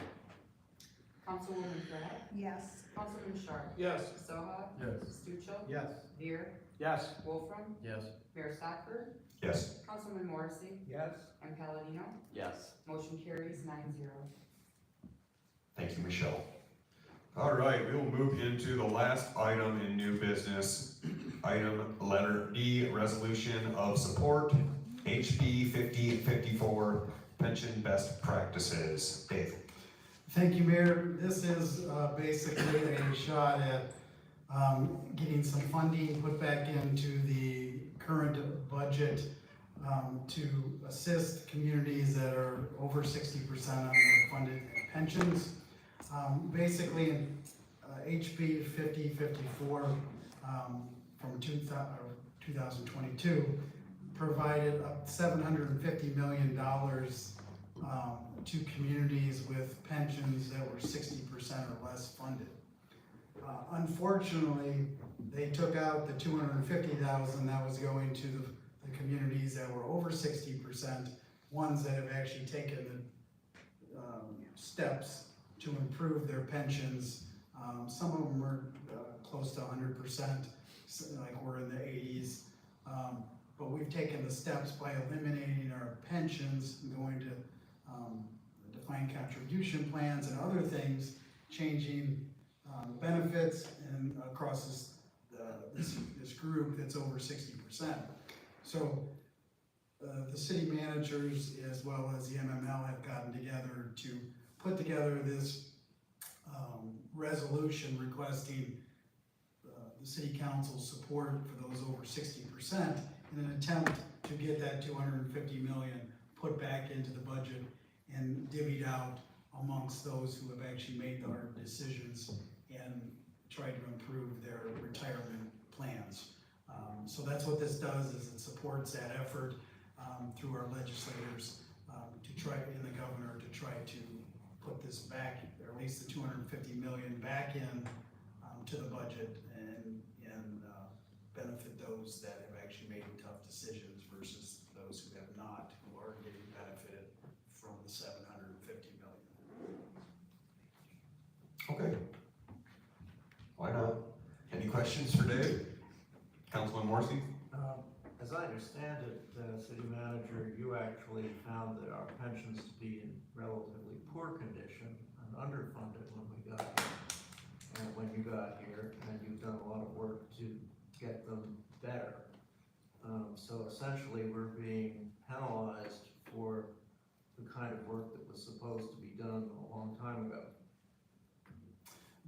Councilwoman Brett, Yes. Councilman Sharp, Yes. Soha, Yes. Stucci, Yes. Veer, Yes. Wolfram, Yes. Mayor Stockford, Yes. Councilman Morrissey, Yes? and Palladino. Yes. Motion carries 9-0. Thank you, Michelle. All right, we will move into the last item in new business. Item letter D, resolution of support, HB 5054, pension best practices. Dave. Thank you, Mayor. This is basically a shot at getting some funding put back into the current budget to assist communities that are over 60% on their funded pensions. Basically, HB 5054 from 2022 provided up $750 million to communities with pensions that were 60% or less funded. Unfortunately, they took out the $250,000 that was going to the communities that were over 60%, ones that have actually taken the steps to improve their pensions. Some of them are close to 100%, like we're in the 80s. But we've taken the steps by eliminating our pensions and going to defined contribution plans and other things, changing benefits and across this group that's over 60%. So the city managers as well as the MML have gotten together to put together this resolution requesting the city council's support for those over 60% in an attempt to get that $250 million put back into the budget and divvied out amongst those who have actually made the hard decisions and tried to improve their retirement plans. So that's what this does, is it supports that effort through our legislators to try, and the governor, to try to put this back, or at least the $250 million back in to the budget and benefit those that have actually made tough decisions versus those who have not, who are getting benefited from the $750 million. Okay. Why not? Any questions for Dave? Councilman Morrissey? As I understand it, city manager, you actually found that our pensions to be in relatively poor condition and underfunded when we got here. And when you got here, and you've done a lot of work to get them better. So essentially, we're being penalized for the kind of work that was supposed to be done a long time ago.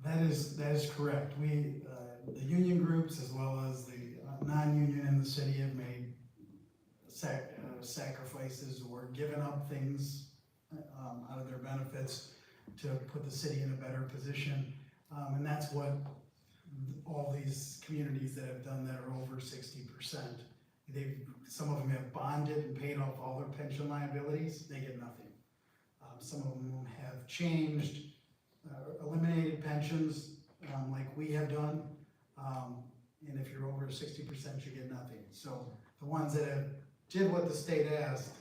That is correct. We, the union groups as well as the non-union in the city have made sacrifices or given up things out of their benefits to put the city in a better position. And that's what all these communities that have done that are over 60%. Some of them have bonded and paid off all their pension liabilities, they get nothing. Some of them have changed, eliminated pensions like we have done. And if you're over 60%, you get nothing. So the ones that have did what the state asked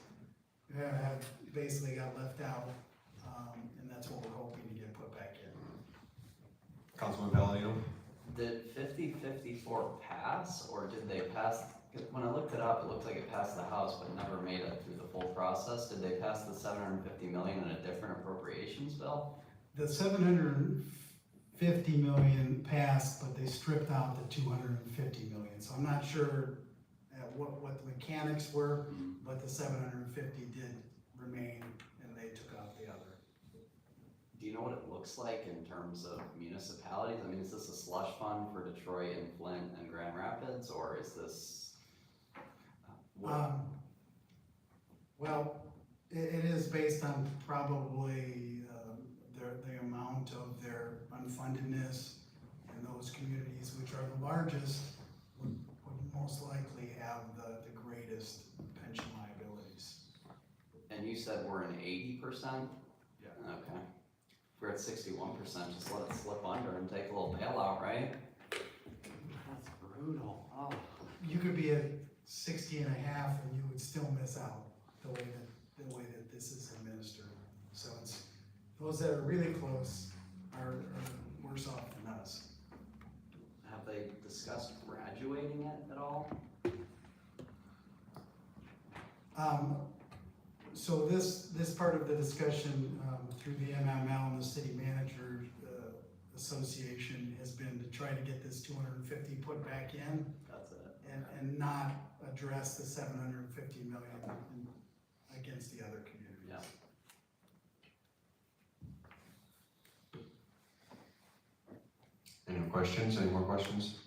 have basically got left out, and that's what we're hoping to get put back in. Councilman Palladino? Did 50-54 pass, or did they pass, when I looked it up, it looked like it passed the House, but never made it through the full process. Did they pass the $750 million in a different appropriations bill? The 750 million passed, but they stripped out the 250 million. So I'm not sure what the mechanics were, but the 750 did remain, and they took out the other. Do you know what it looks like in terms of municipalities? I mean, is this a slush fund for Detroit and Flint and Grand Rapids, or is this? Well, it is based on probably the amount of their unfundedness, and those communities which are the largest would most likely have the greatest pension liabilities. And you said we're in 80%? Yeah. Okay. If we're at 61%, just let it slip under and take a little bailout, right? That's brutal. Oh. You could be at 60 and a half and you would still miss out the way that this is administered. So it's, those that are really close are worse off than us. Have they discussed graduating it at all? So this part of the discussion through the MML and the City Manager Association has been to try to get this 250 put back in. That's it. And not address the 750 million against the other communities. Yeah. Any questions? Any more questions?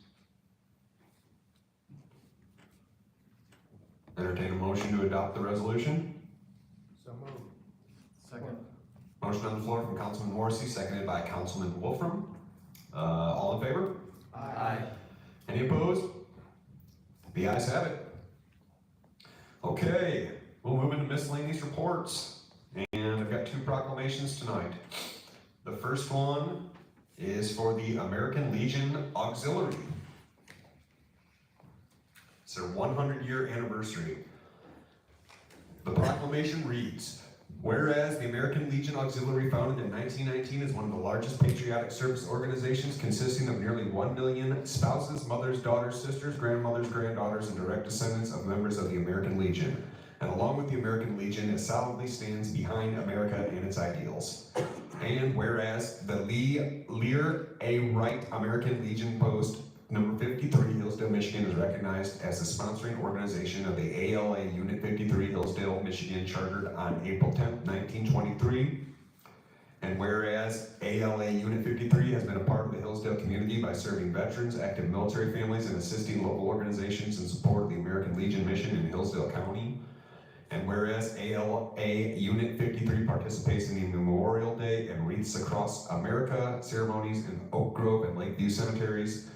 Entertain a motion to adopt the resolution. So moved. Second. Motion on the floor from Councilman Morrissey, seconded by Councilman Wolfram. All in favor? Aye. Any opposed? The ayes have it. Okay, we'll move into miscellaneous reports. And I've got two proclamations tonight. The first one is for the American Legion Auxiliary. It's their 100-year anniversary. The proclamation reads, whereas the American Legion Auxiliary, founded in 1919, is one of the largest patriotic service organizations, consisting of nearly 1 million spouses, mothers, daughters, sisters, grandmothers, granddaughters, and direct descendants of members of the American Legion. And along with the American Legion, it solidly stands behind America and its ideals. And whereas the Lear A. Wright American Legion Post number 53, Hillsdale, Michigan, is recognized as the sponsoring organization of the ALA Unit 53, Hillsdale, Michigan, chartered on April 10, 1923. And whereas ALA Unit 53 has been a part of the Hillsdale community by serving veterans, active military families, and assisting local organizations in support of the American Legion mission in Hillsdale County. And whereas ALA Unit 53 participates in the Memorial Day and Wreaths Across America ceremonies in Oak Grove and Lakeview cemeteries,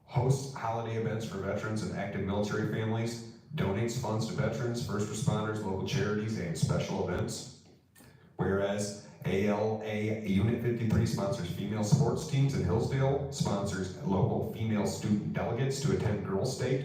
hosts holiday events for veterans and active military families, donates funds to veterans, first responders, local charities, and special events. Whereas ALA Unit 53 sponsors female sports teams in Hillsdale, sponsors local female student delegates to attend Girls State.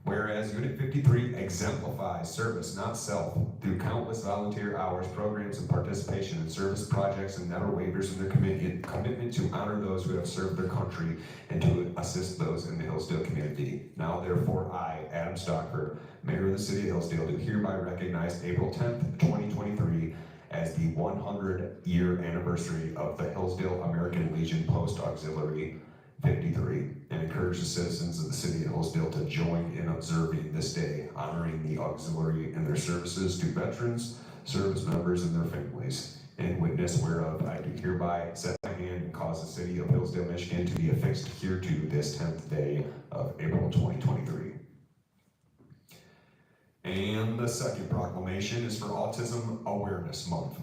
Whereas Unit 53 exemplifies service, not self, through countless volunteer hours, programs, and participation in service projects, and never wavers in their commitment to honor those who have served their country and to assist those in the Hillsdale community. Now therefore I, Adam Stockford, Mayor of the City of Hillsdale, do hereby recognize April 10th, 2023 as the 100-year anniversary of the Hillsdale American Legion Post Auxiliary 53, and encourage the citizens of the city of Hillsdale to join in observing this day, honoring the auxiliary and their services to veterans, service members, and their families. In witness whereof, I do hereby set my hand and cause the city of Hillsdale, Michigan to be affixed hereto this 10th day of April 2023. And the second proclamation is for Autism Awareness Month.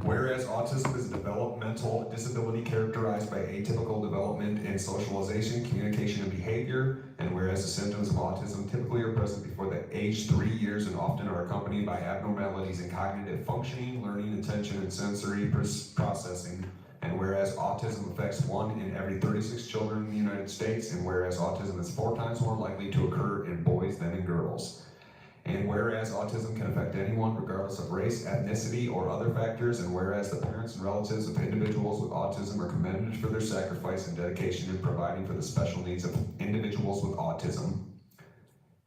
Whereas autism is a developmental disability characterized by atypical development in socialization, communication, and behavior, and whereas the symptoms of autism typically are present before the age 3 years and often are accompanied by abnormalities in cognitive functioning, learning, attention, and sensory processing, And whereas autism affects 1 in every 36 children in the United States, and whereas autism is 4 times more likely to occur in boys than in girls. And whereas autism can affect anyone regardless of race, ethnicity, or other factors, and whereas the parents and relatives of individuals with autism are commended for their sacrifice and dedication in providing for the special needs of individuals with autism.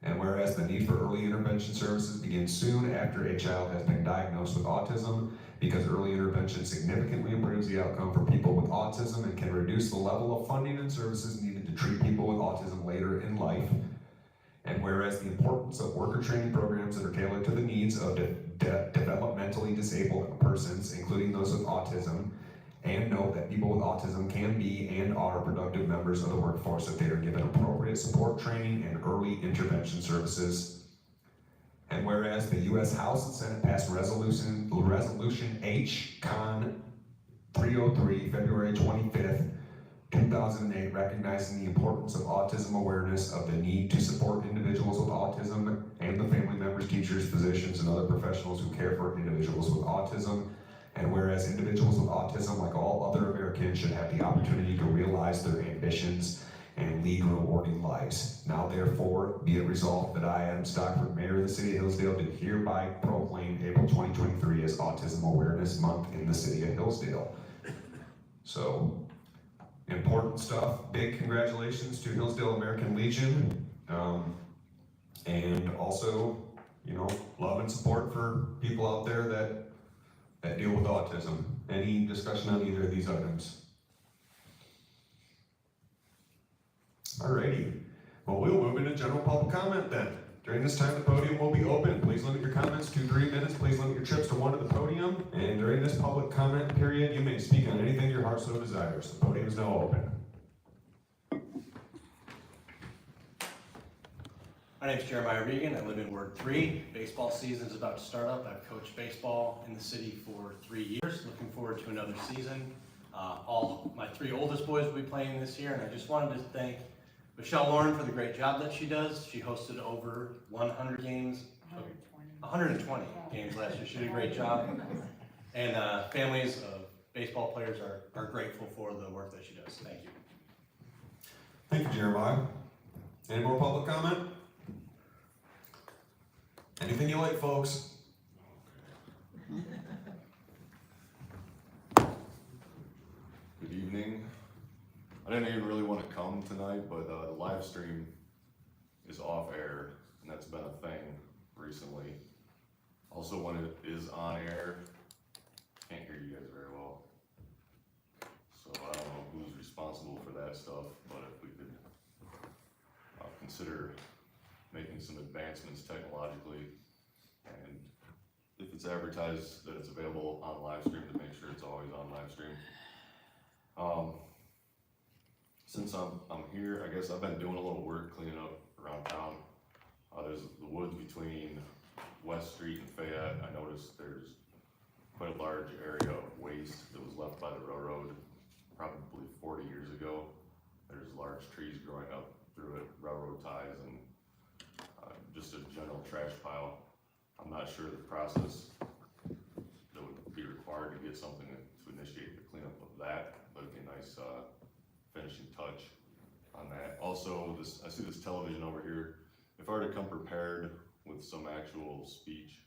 And whereas the need for early intervention services begins soon after a child has been diagnosed with autism, because early intervention significantly improves the outcome for people with autism and can reduce the level of funding and services needed to treat people with autism later in life. And whereas the importance of worker training programs that are tailored to the needs of developmentally disabled persons, including those with autism, and note that people with autism can be and are productive members of the workforce if they are given appropriate support training and early intervention services. And whereas the U.S. House and Senate passed Resolution H. Con. 303, February 25th, 2008, recognizing the importance of autism awareness, of the need to support individuals with autism and the family members, teachers, physicians, and other professionals who care for individuals with autism. And whereas individuals with autism, like all other Americans, should have the opportunity to realize their ambitions and lead rewarding lives. Now therefore, be it resolved that I, Adam Stockford, Mayor of the City of Hillsdale, do hereby proclaim April 2023 as Autism Awareness Month in the City of Hillsdale. So, important stuff. Big congratulations to Hillsdale American Legion. And also, love and support for people out there that deal with autism. Any discussion on either of these items? Alrighty, well, we'll move into general public comment then. During this time, the podium will be open. Please limit your comments to 3 minutes. Please limit your trips to 1 to the podium. And during this public comment period, you may speak on anything your heart so desires. The podium is now open. My name is Jeremiah Regan. I live in Ward 3. Baseball season is about to start up. I've coached baseball in the city for 3 years. Looking forward to another season. All my 3 oldest boys will be playing this year, and I just wanted to thank Michelle Lauren for the great job that she does. She hosted over 100 games, 120 games last year. She did a great job. And families of baseball players are grateful for the work that she does. Thank you. Thank you, Jeremiah. Any more public comment? Anything you like, folks? Good evening. I didn't even really want to come tonight, but the live stream is off air, and that's been a thing recently. Also, when it is on air, can't hear you guys very well. So I don't know who's responsible for that stuff, but if we could consider making some advancements technologically, and if it's advertised that it's available on live stream, to make sure it's always on live stream. Since I'm here, I guess I've been doing a little work cleaning up around town. There's the woods between West Street and Fayette. I noticed there's quite a large area of waste that was left by the railroad probably 40 years ago. There's large trees growing up through it, railroad ties, and just a general trash pile. I'm not sure the process that would be required to get something to initiate the cleanup of that, but it'd be a nice finishing touch on that. Also, I see this television over here. If I were to come prepared with some actual speech,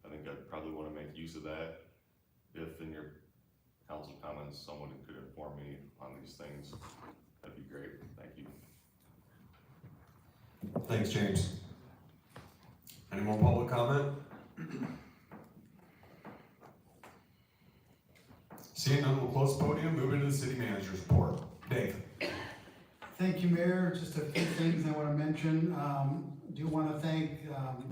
I think I'd probably want to make use of that. If in your council comments someone could inform me on these things, that'd be great. Thank you. Thanks, James. Any more public comment? Seeing none, we'll close the podium, move into the city manager's report. Dave. Thank you, Mayor. Just a few things I want to mention. Do want to thank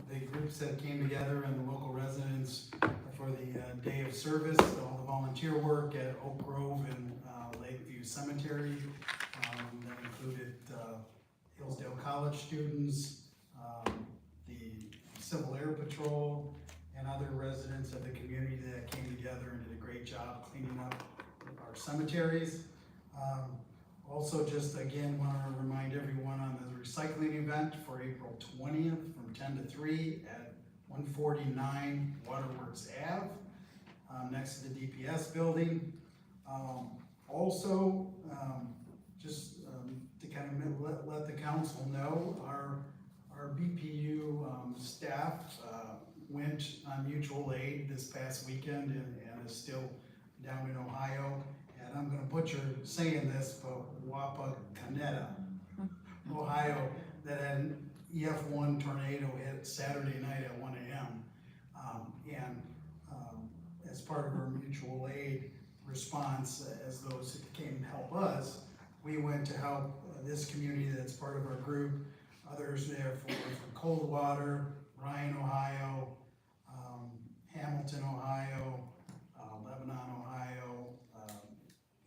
the groups that came together and the local residents for the day of service, all the volunteer work at Oak Grove and Lakeview Cemetery. That included Hillsdale College students, the Civil Air Patrol, and other residents of the community that came together and did a great job cleaning up our cemeteries. Also, just again, want to remind everyone on the recycling event for April 20th from 10 to 3 at 149 Waterworks Ave, next to the DPS building. Also, to kind of let the council know, our BPU staff went on mutual aid this past weekend and is still down in Ohio. And I'm gonna butcher saying this, but Wapakoneta, Ohio, that had an EF1 tornado hit Saturday night at 1 a.m. As part of our mutual aid response, as those who came to help us, we went to help this community that's part of our group. Others there from Coldwater, Ryan, Ohio, Hamilton, Ohio, Lebanon, Ohio,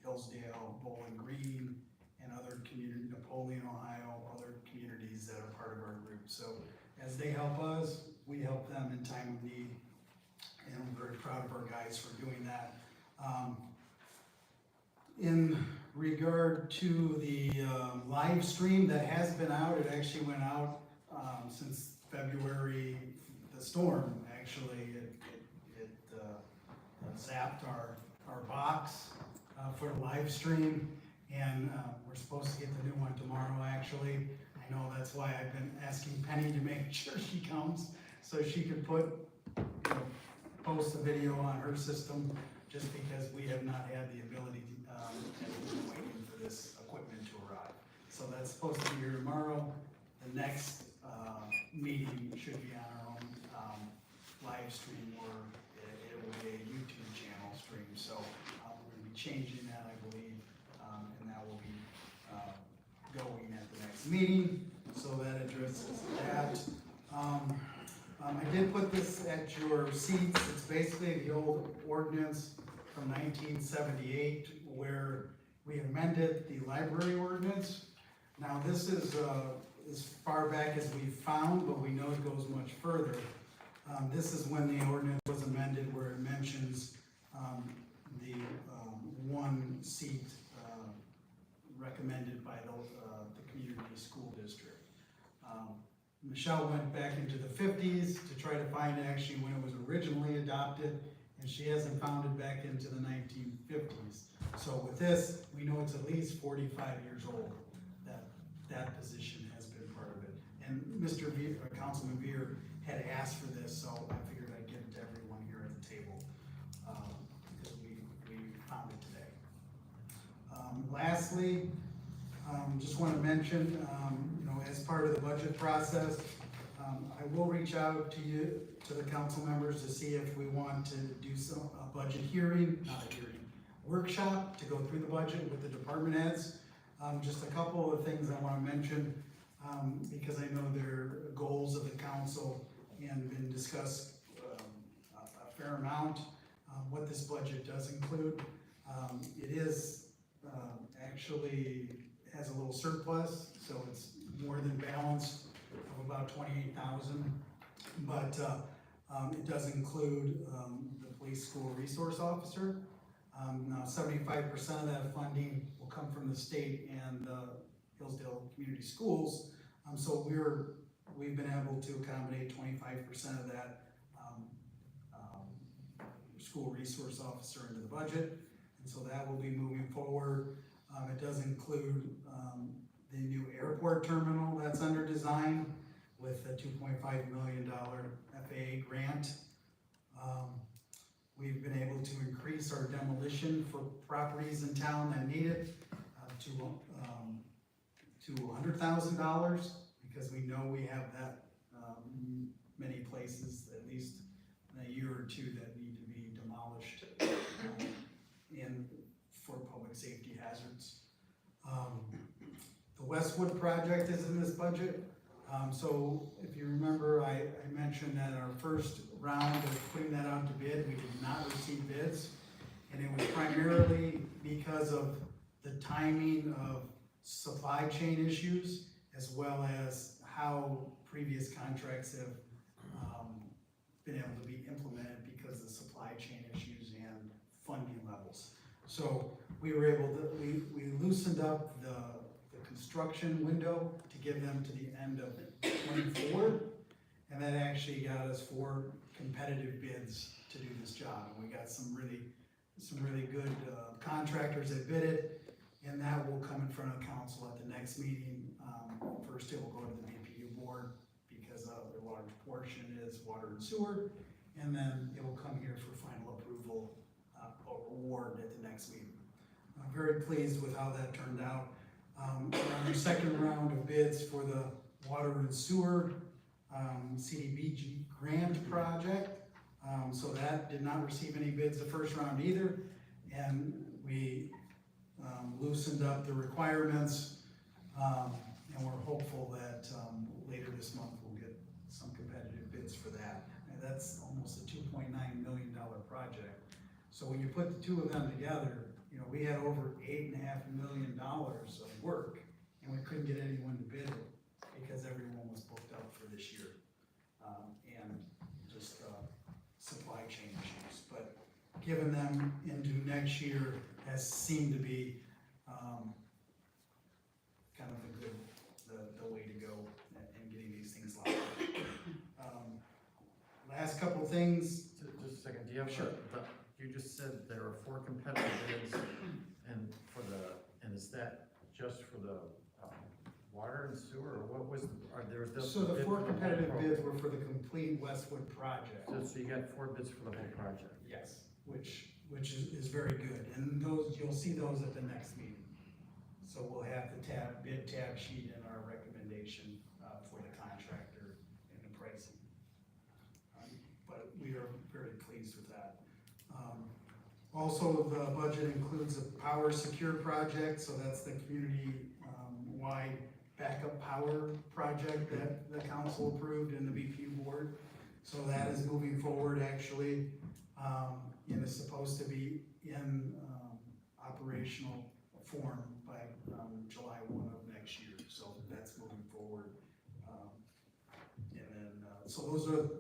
Hillsdale, Bowling Green, and other communities, Napoleon, Ohio, other communities that are part of our group. So as they help us, we help them in time of need, and I'm very proud of our guys for doing that. In regard to the live stream that has been out, it actually went out since February, the storm actually, it zapped our box for the live stream, and we're supposed to get the new one tomorrow actually. I know that's why I've been asking Penny to make sure she comes, so she could post the video on her system, just because we have not had the ability to, and we've been waiting for this equipment to arrive. So that's supposed to be here tomorrow. The next meeting should be on our own live stream, or it will be a YouTube channel stream. So we're going to be changing that, I believe, and that will be going at the next meeting. So that addresses that. I did put this at your seats. It's basically the old ordinance from 1978 where we amended the library ordinance. Now this is as far back as we've found, but we know it goes much further. This is when the ordinance was amended where it mentions the one seat recommended by the community school district. Michelle went back into the 50s to try to find actually when it was originally adopted, and she hasn't found it back into the 1950s. So with this, we know it's at least 45 years old, that position has been part of it. And Mr. Councilman Veer had asked for this, so I figured I'd give it to everyone here at the table, because we found it today. Lastly, just want to mention, as part of the budget process, I will reach out to you, to the council members, to see if we want to do a budget workshop to go through the budget with the department heads. Just a couple of things I want to mention, because I know they're goals of the council and been discussed a fair amount. What this budget does include, it is actually has a little surplus, so it's more than balanced of about 28,000. But it does include the police school resource officer. Now 75% of that funding will come from the state and the Hillsdale Community Schools. So we've been able to accommodate 25% of that school resource officer into the budget. And so that will be moving forward. It does include the new airport terminal that's under design with a $2.5 million FAA grant. We've been able to increase our demolition for properties in town that need it to $100,000, because we know we have that many places, at least in a year or two, that need to be demolished and for public safety hazards. The Westwood project is in this budget. So if you remember, I mentioned that our first round of putting that out to bid, we did not receive bids. And it was primarily because of the timing of supply chain issues, as well as how previous contracts have been able to be implemented because of supply chain issues and funding levels. So we were able to, we loosened up the construction window to give them to the end of 24, and that actually got us 4 competitive bids to do this job, and we got some really some really good contractors that bid it, and that will come in front of council at the next meeting. First, it will go to the BPU board, because a large portion is water and sewer, and then it will come here for final approval or award at the next meeting. I'm very pleased with how that turned out. Our second round of bids for the water and sewer CDBG grant project. So that did not receive any bids the first round either. And we loosened up the requirements, and we're hopeful that later this month we'll get some competitive bids for that. And that's almost a $2.9 million project. So when you put the two of them together, you know, we had over $8.5 million of work, and we couldn't get anyone to bid it because everyone was booked up for this year. And just supply chain issues. But giving them into next year has seemed to be kind of the way to go in getting these things locked up. Last couple things. Just a second, do you have, Sure. You just said there are 4 competitive bids, and is that just for the water and sewer, or what was, are there? So the 4 competitive bids were for the complete Westwood project. So you got 4 bids for the whole project? Yes, which is very good, and those, you'll see those at the next meeting. So we'll have the bid tab sheet and our recommendation for the contractor and the pricing. But we are very pleased with that. Also, the budget includes a power secure project, so that's the community wide backup power project that the council approved and the BPU board. So that is moving forward actually, and is supposed to be in operational form by July 1 of next year. So that's moving forward. And then, so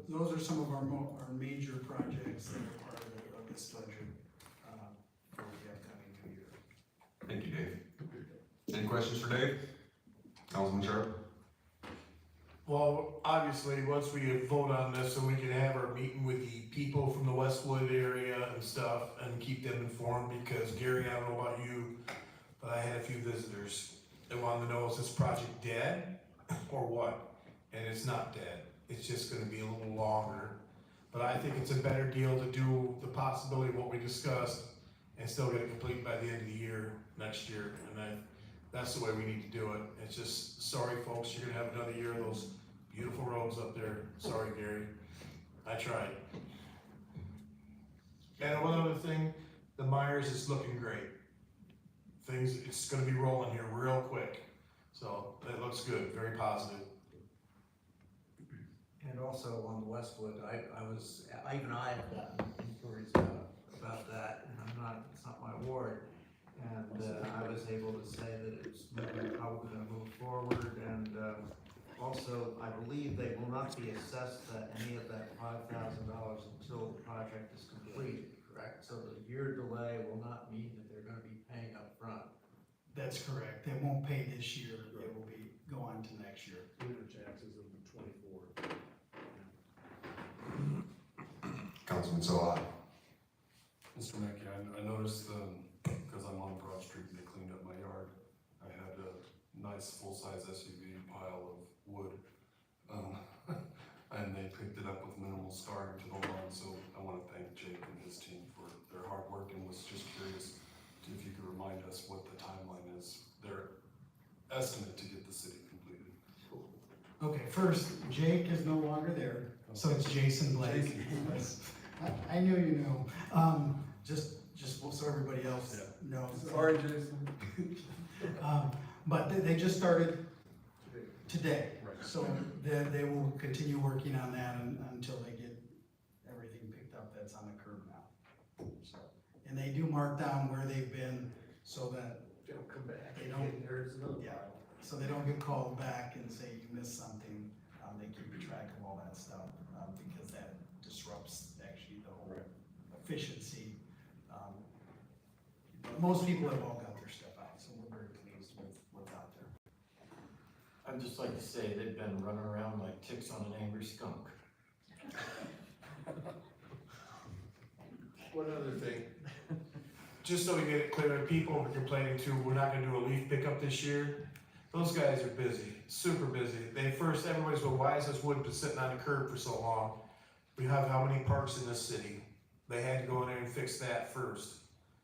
those are some of our major projects that are part of this budget for the upcoming new year. Thank you, Dave. Any questions for Dave? Councilman Sharp? Well, obviously, once we vote on this, so we can have our meeting with the people from the Westwood area and stuff, and keep them informed, because Gary, I don't know about you, but I had a few visitors that wanted to know, is this project dead, or what? And it's not dead, it's just gonna be a little longer. But I think it's a better deal to do the possibility of what we discussed, and still get it complete by the end of the year, next year, and that's the way we need to do it. It's just, sorry folks, you're gonna have another year of those beautiful roads up there. Sorry, Gary. I tried. And one other thing, the Myers is looking great. It's gonna be rolling here real quick. So it looks good, very positive. And also on the Westwood, I have gotten inquiries about that, and it's not my ward. And I was able to say that it's probably gonna move forward, and also, I believe they will not be assessed any of that $5,000 until the project is completed, correct? So the year delay will not mean that they're gonna be paying up front. That's correct. They won't pay this year. It will go on to next year. Taxes of 24. Councilman Salah? Mr. Mackey, I noticed, because I'm on Broad Street and they cleaned up my yard, I had a nice full-size SUV pile of wood. And they picked it up with minimal scarring to the lawn, so I want to thank Jake and his team for their hard work, and was just curious if you could remind us what the timeline is, their estimate to get the city completed. Okay, first, Jake is no longer there, so it's Jason Blake. I knew you knew. Just so everybody else knows. Sorry, Jason. But they just started today. Right. So they will continue working on that until they get everything picked up that's on the curb now. So, and they do mark down where they've been so that They'll come back. they don't, There's another yeah, so they don't get called back and say you missed something. They keep track of all that stuff because that disrupts actually the whole efficiency. But most people have all got their stuff out, so we're very pleased with what's out there. I'd just like to say they've been running around like ticks on an angry skunk. One other thing, just so we get it clear, people are complaining too, we're not gonna do a leaf pickup this year. Those guys are busy, super busy. Everybody's going, why is this wood been sitting on the curb for so long? We have how many parks in this city? They had to go in there and fix that first.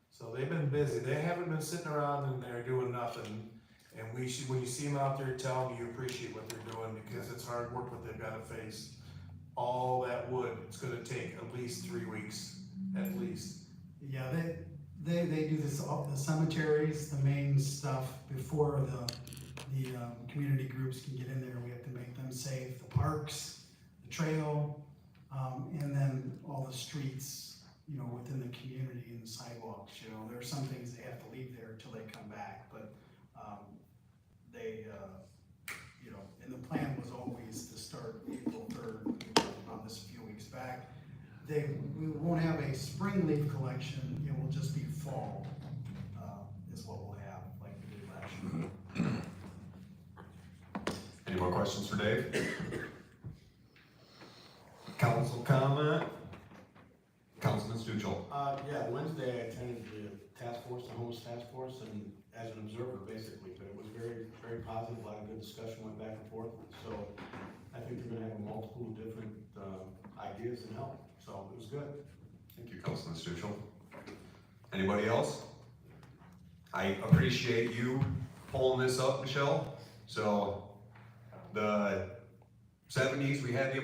So they've been busy. They haven't been sitting around in there doing nothing. And when you see them out there, tell them you appreciate what they're doing, because it's hard work what they've gotta face. All that wood, it's gonna take at least 3 weeks, at least. Yeah, they do this, all the cemeteries, the main stuff, before the community groups can get in there. We have to make them safe, the parks, the trail, and then all the streets, you know, within the community and the sidewalks, you know. There are some things they have to leave there until they come back, but they, you know, and the plan was always to start April 3rd, we talked about this a few weeks back. We won't have a spring leaf collection, it will just be fall, is what we'll have, like we did last year. Any more questions for Dave? Council comment? Councilman Stuchel. Yeah, Wednesday I attended the task force, the homeless task force, and as an observer basically, but it was very, very positive, a lot of good discussion went back and forth. So I think they're gonna have multiple different ideas and help, so it was good. Thank you, Councilman Stuchel. Anybody else? I appreciate you pulling this up, Michelle. So the 70s, we had the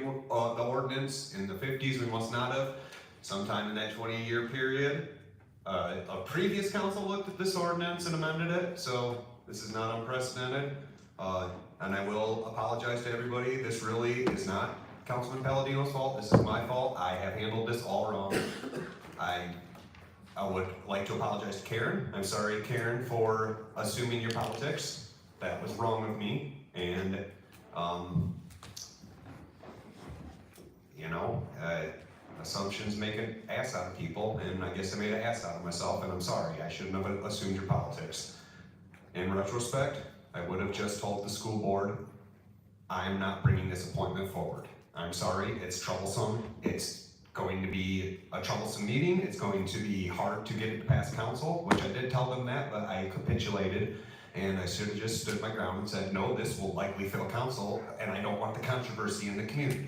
ordinance. In the 50s, we must not have. Sometime in that 20-year period, a previous council looked at this ordinance and amended it, so this is not unprecedented. And I will apologize to everybody. This really is not Councilman Palladino's fault. This is my fault. I have handled this all wrong. I would like to apologize to Karen. I'm sorry, Karen, for assuming your politics. That was wrong of me. And, you know, assumptions make an ass out of people, and I guess I made an ass out of myself, and I'm sorry. I shouldn't have assumed your politics. In retrospect, I would have just told the school board, I'm not bringing this appointment forward. I'm sorry, it's troublesome. It's going to be a troublesome meeting. It's going to be hard to get it past council, which I did tell them that, but I capitulated, and I should have just stood my ground and said, no, this will likely fail council, and I don't want the controversy in the community.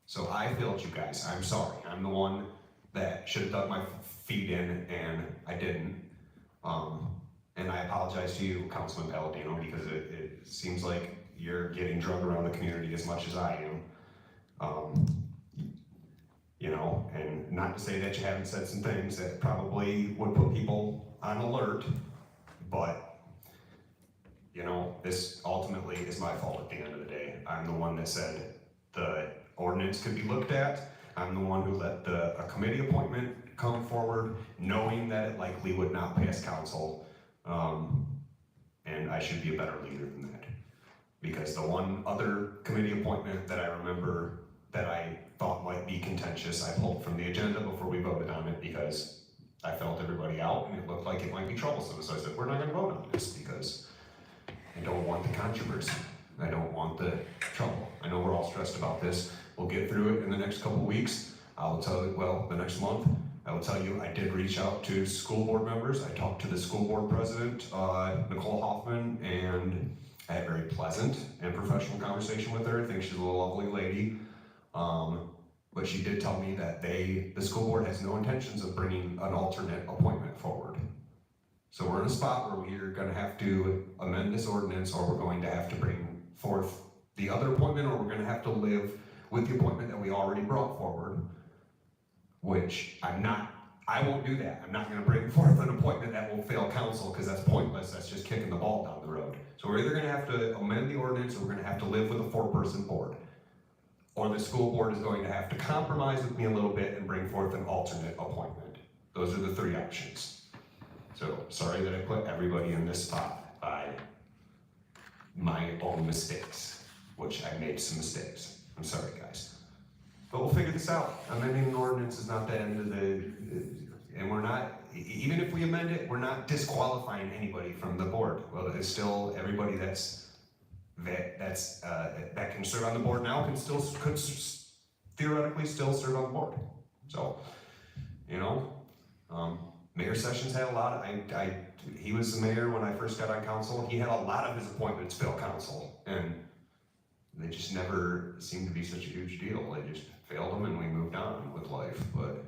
So I failed you guys. I'm sorry. I'm the one that should have dug my feet in, and I didn't. And I apologize to you, Councilman Palladino, because it seems like you're getting drugged around the community as much as I am. You know, and not to say that you haven't said some things that probably would put people on alert, but, you know, this ultimately is my fault at the end of the day. I'm the one that said the ordinance could be looked at. I'm the one who let a committee appointment come forward, knowing that it likely would not pass council. And I should be a better leader than that. Because the one other committee appointment that I remember that I thought might be contentious, I pulled from the agenda before we voted on it because I felt everybody out and it looked like it might be troublesome. So I said, we're not gonna vote on this because I don't want the controversy. I don't want the trouble. I know we're all stressed about this. We'll get through it in the next couple of weeks. I will tell you, well, the next month, I will tell you I did reach out to school board members. I talked to the school board president, Nicole Hoffman, and I had a very pleasant and professional conversation with her. I think she's a lovely lady. But she did tell me that the school board has no intentions of bringing an alternate appointment forward. So we're in a spot where we're gonna have to amend this ordinance, or we're going to have to bring forth the other appointment, or we're gonna have to live with the appointment that we already brought forward, which I won't do that. I'm not gonna bring forth an appointment that will fail council, because that's pointless. That's just kicking the ball down the road. So we're either gonna have to amend the ordinance, or we're gonna have to live with a 4-person board. Or the school board is going to have to compromise with me a little bit and bring forth an alternate appointment. Those are the 3 options. So, sorry that I put everybody in this spot by my own mistakes, which I made some mistakes. I'm sorry, guys. But we'll figure this out. Amending an ordinance is not the end of and we're not, even if we amend it, we're not disqualifying anybody from the board. Well, it's still everybody that can serve on the board now could theoretically still serve on the board. So, you know, Mayor Sessions had a lot, he was the mayor when I first got on council, he had a lot of his appointments fill council, and they just never seemed to be such a huge deal. They just failed them and we moved on with life, but,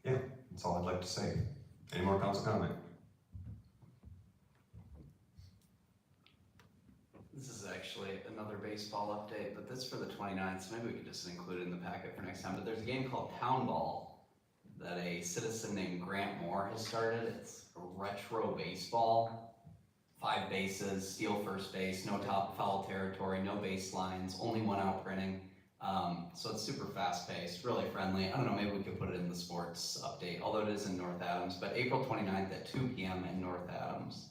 yeah, that's all I'd like to say. Any more council comment? This is actually another baseball update, but this is for the 29th, so maybe we could just include it in the packet for next time. But there's a game called Town Ball that a citizen named Grant Moore has started. It's a retro baseball, 5 bases, steal first base, no top foul territory, no baselines, only 1 out printing. So it's super fast paced, really friendly. I don't know, maybe we could put it in the sports update, although it is in North Adams, but April 29th at 2 p.m. in North Adams.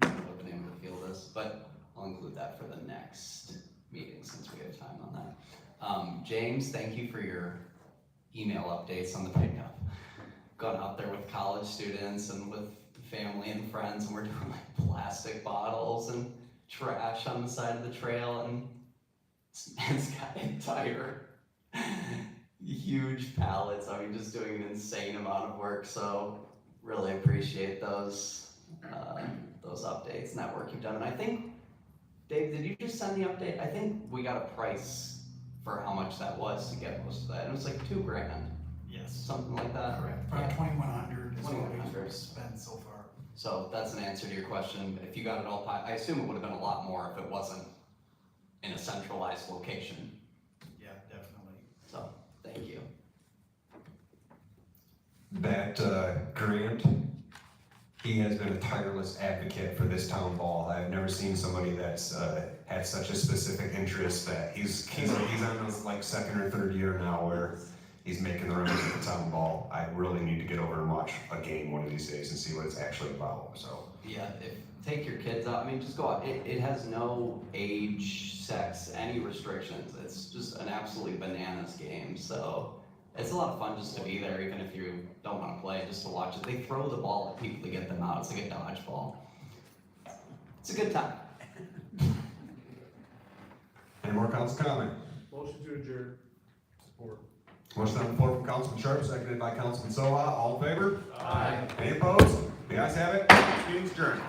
I don't know what the name of the field is, but I'll include that for the next meeting since we have time on that. James, thank you for your email updates on the pickup. Gone out there with college students and with family and friends, and we're doing like plastic bottles and trash on the side of the trail, and this man's got entire huge pallets. I mean, just doing an insane amount of work, so really appreciate those updates and that work you've done. And I think, Dave, did you just send the update? I think we got a price for how much that was to get most of that. It was like $2,000. Yes. Something like that. Correct. About 2,100 is what 2,100. we've spent so far. So that's an answer to your question. If you got it all, I assume it would have been a lot more if it wasn't in a centralized location. Yeah, definitely. So, thank you. That Grant, he has been a tireless advocate for this town ball. I've never seen somebody that's had such a specific interest that he's on his like 2nd or 3rd year now where he's making the runs at the town ball. I really need to get over and watch a game one of these days and see what it's actually about. So Yeah, take your kids out. I mean, just go out. It has no age, sex, any restrictions. It's just an absolutely bananas game. So it's a lot of fun just to be there, even if you don't want to play, just to watch it. They throw the ball at people to get them out. It's like a dodgeball. It's a good time. any more council comment? Motion to adjourn. Support. Motion on the floor from Councilman Sharp, seconded by Councilman Soa. All in favor? Aye. Any opposed? The ayes have it. Meeting's adjourned.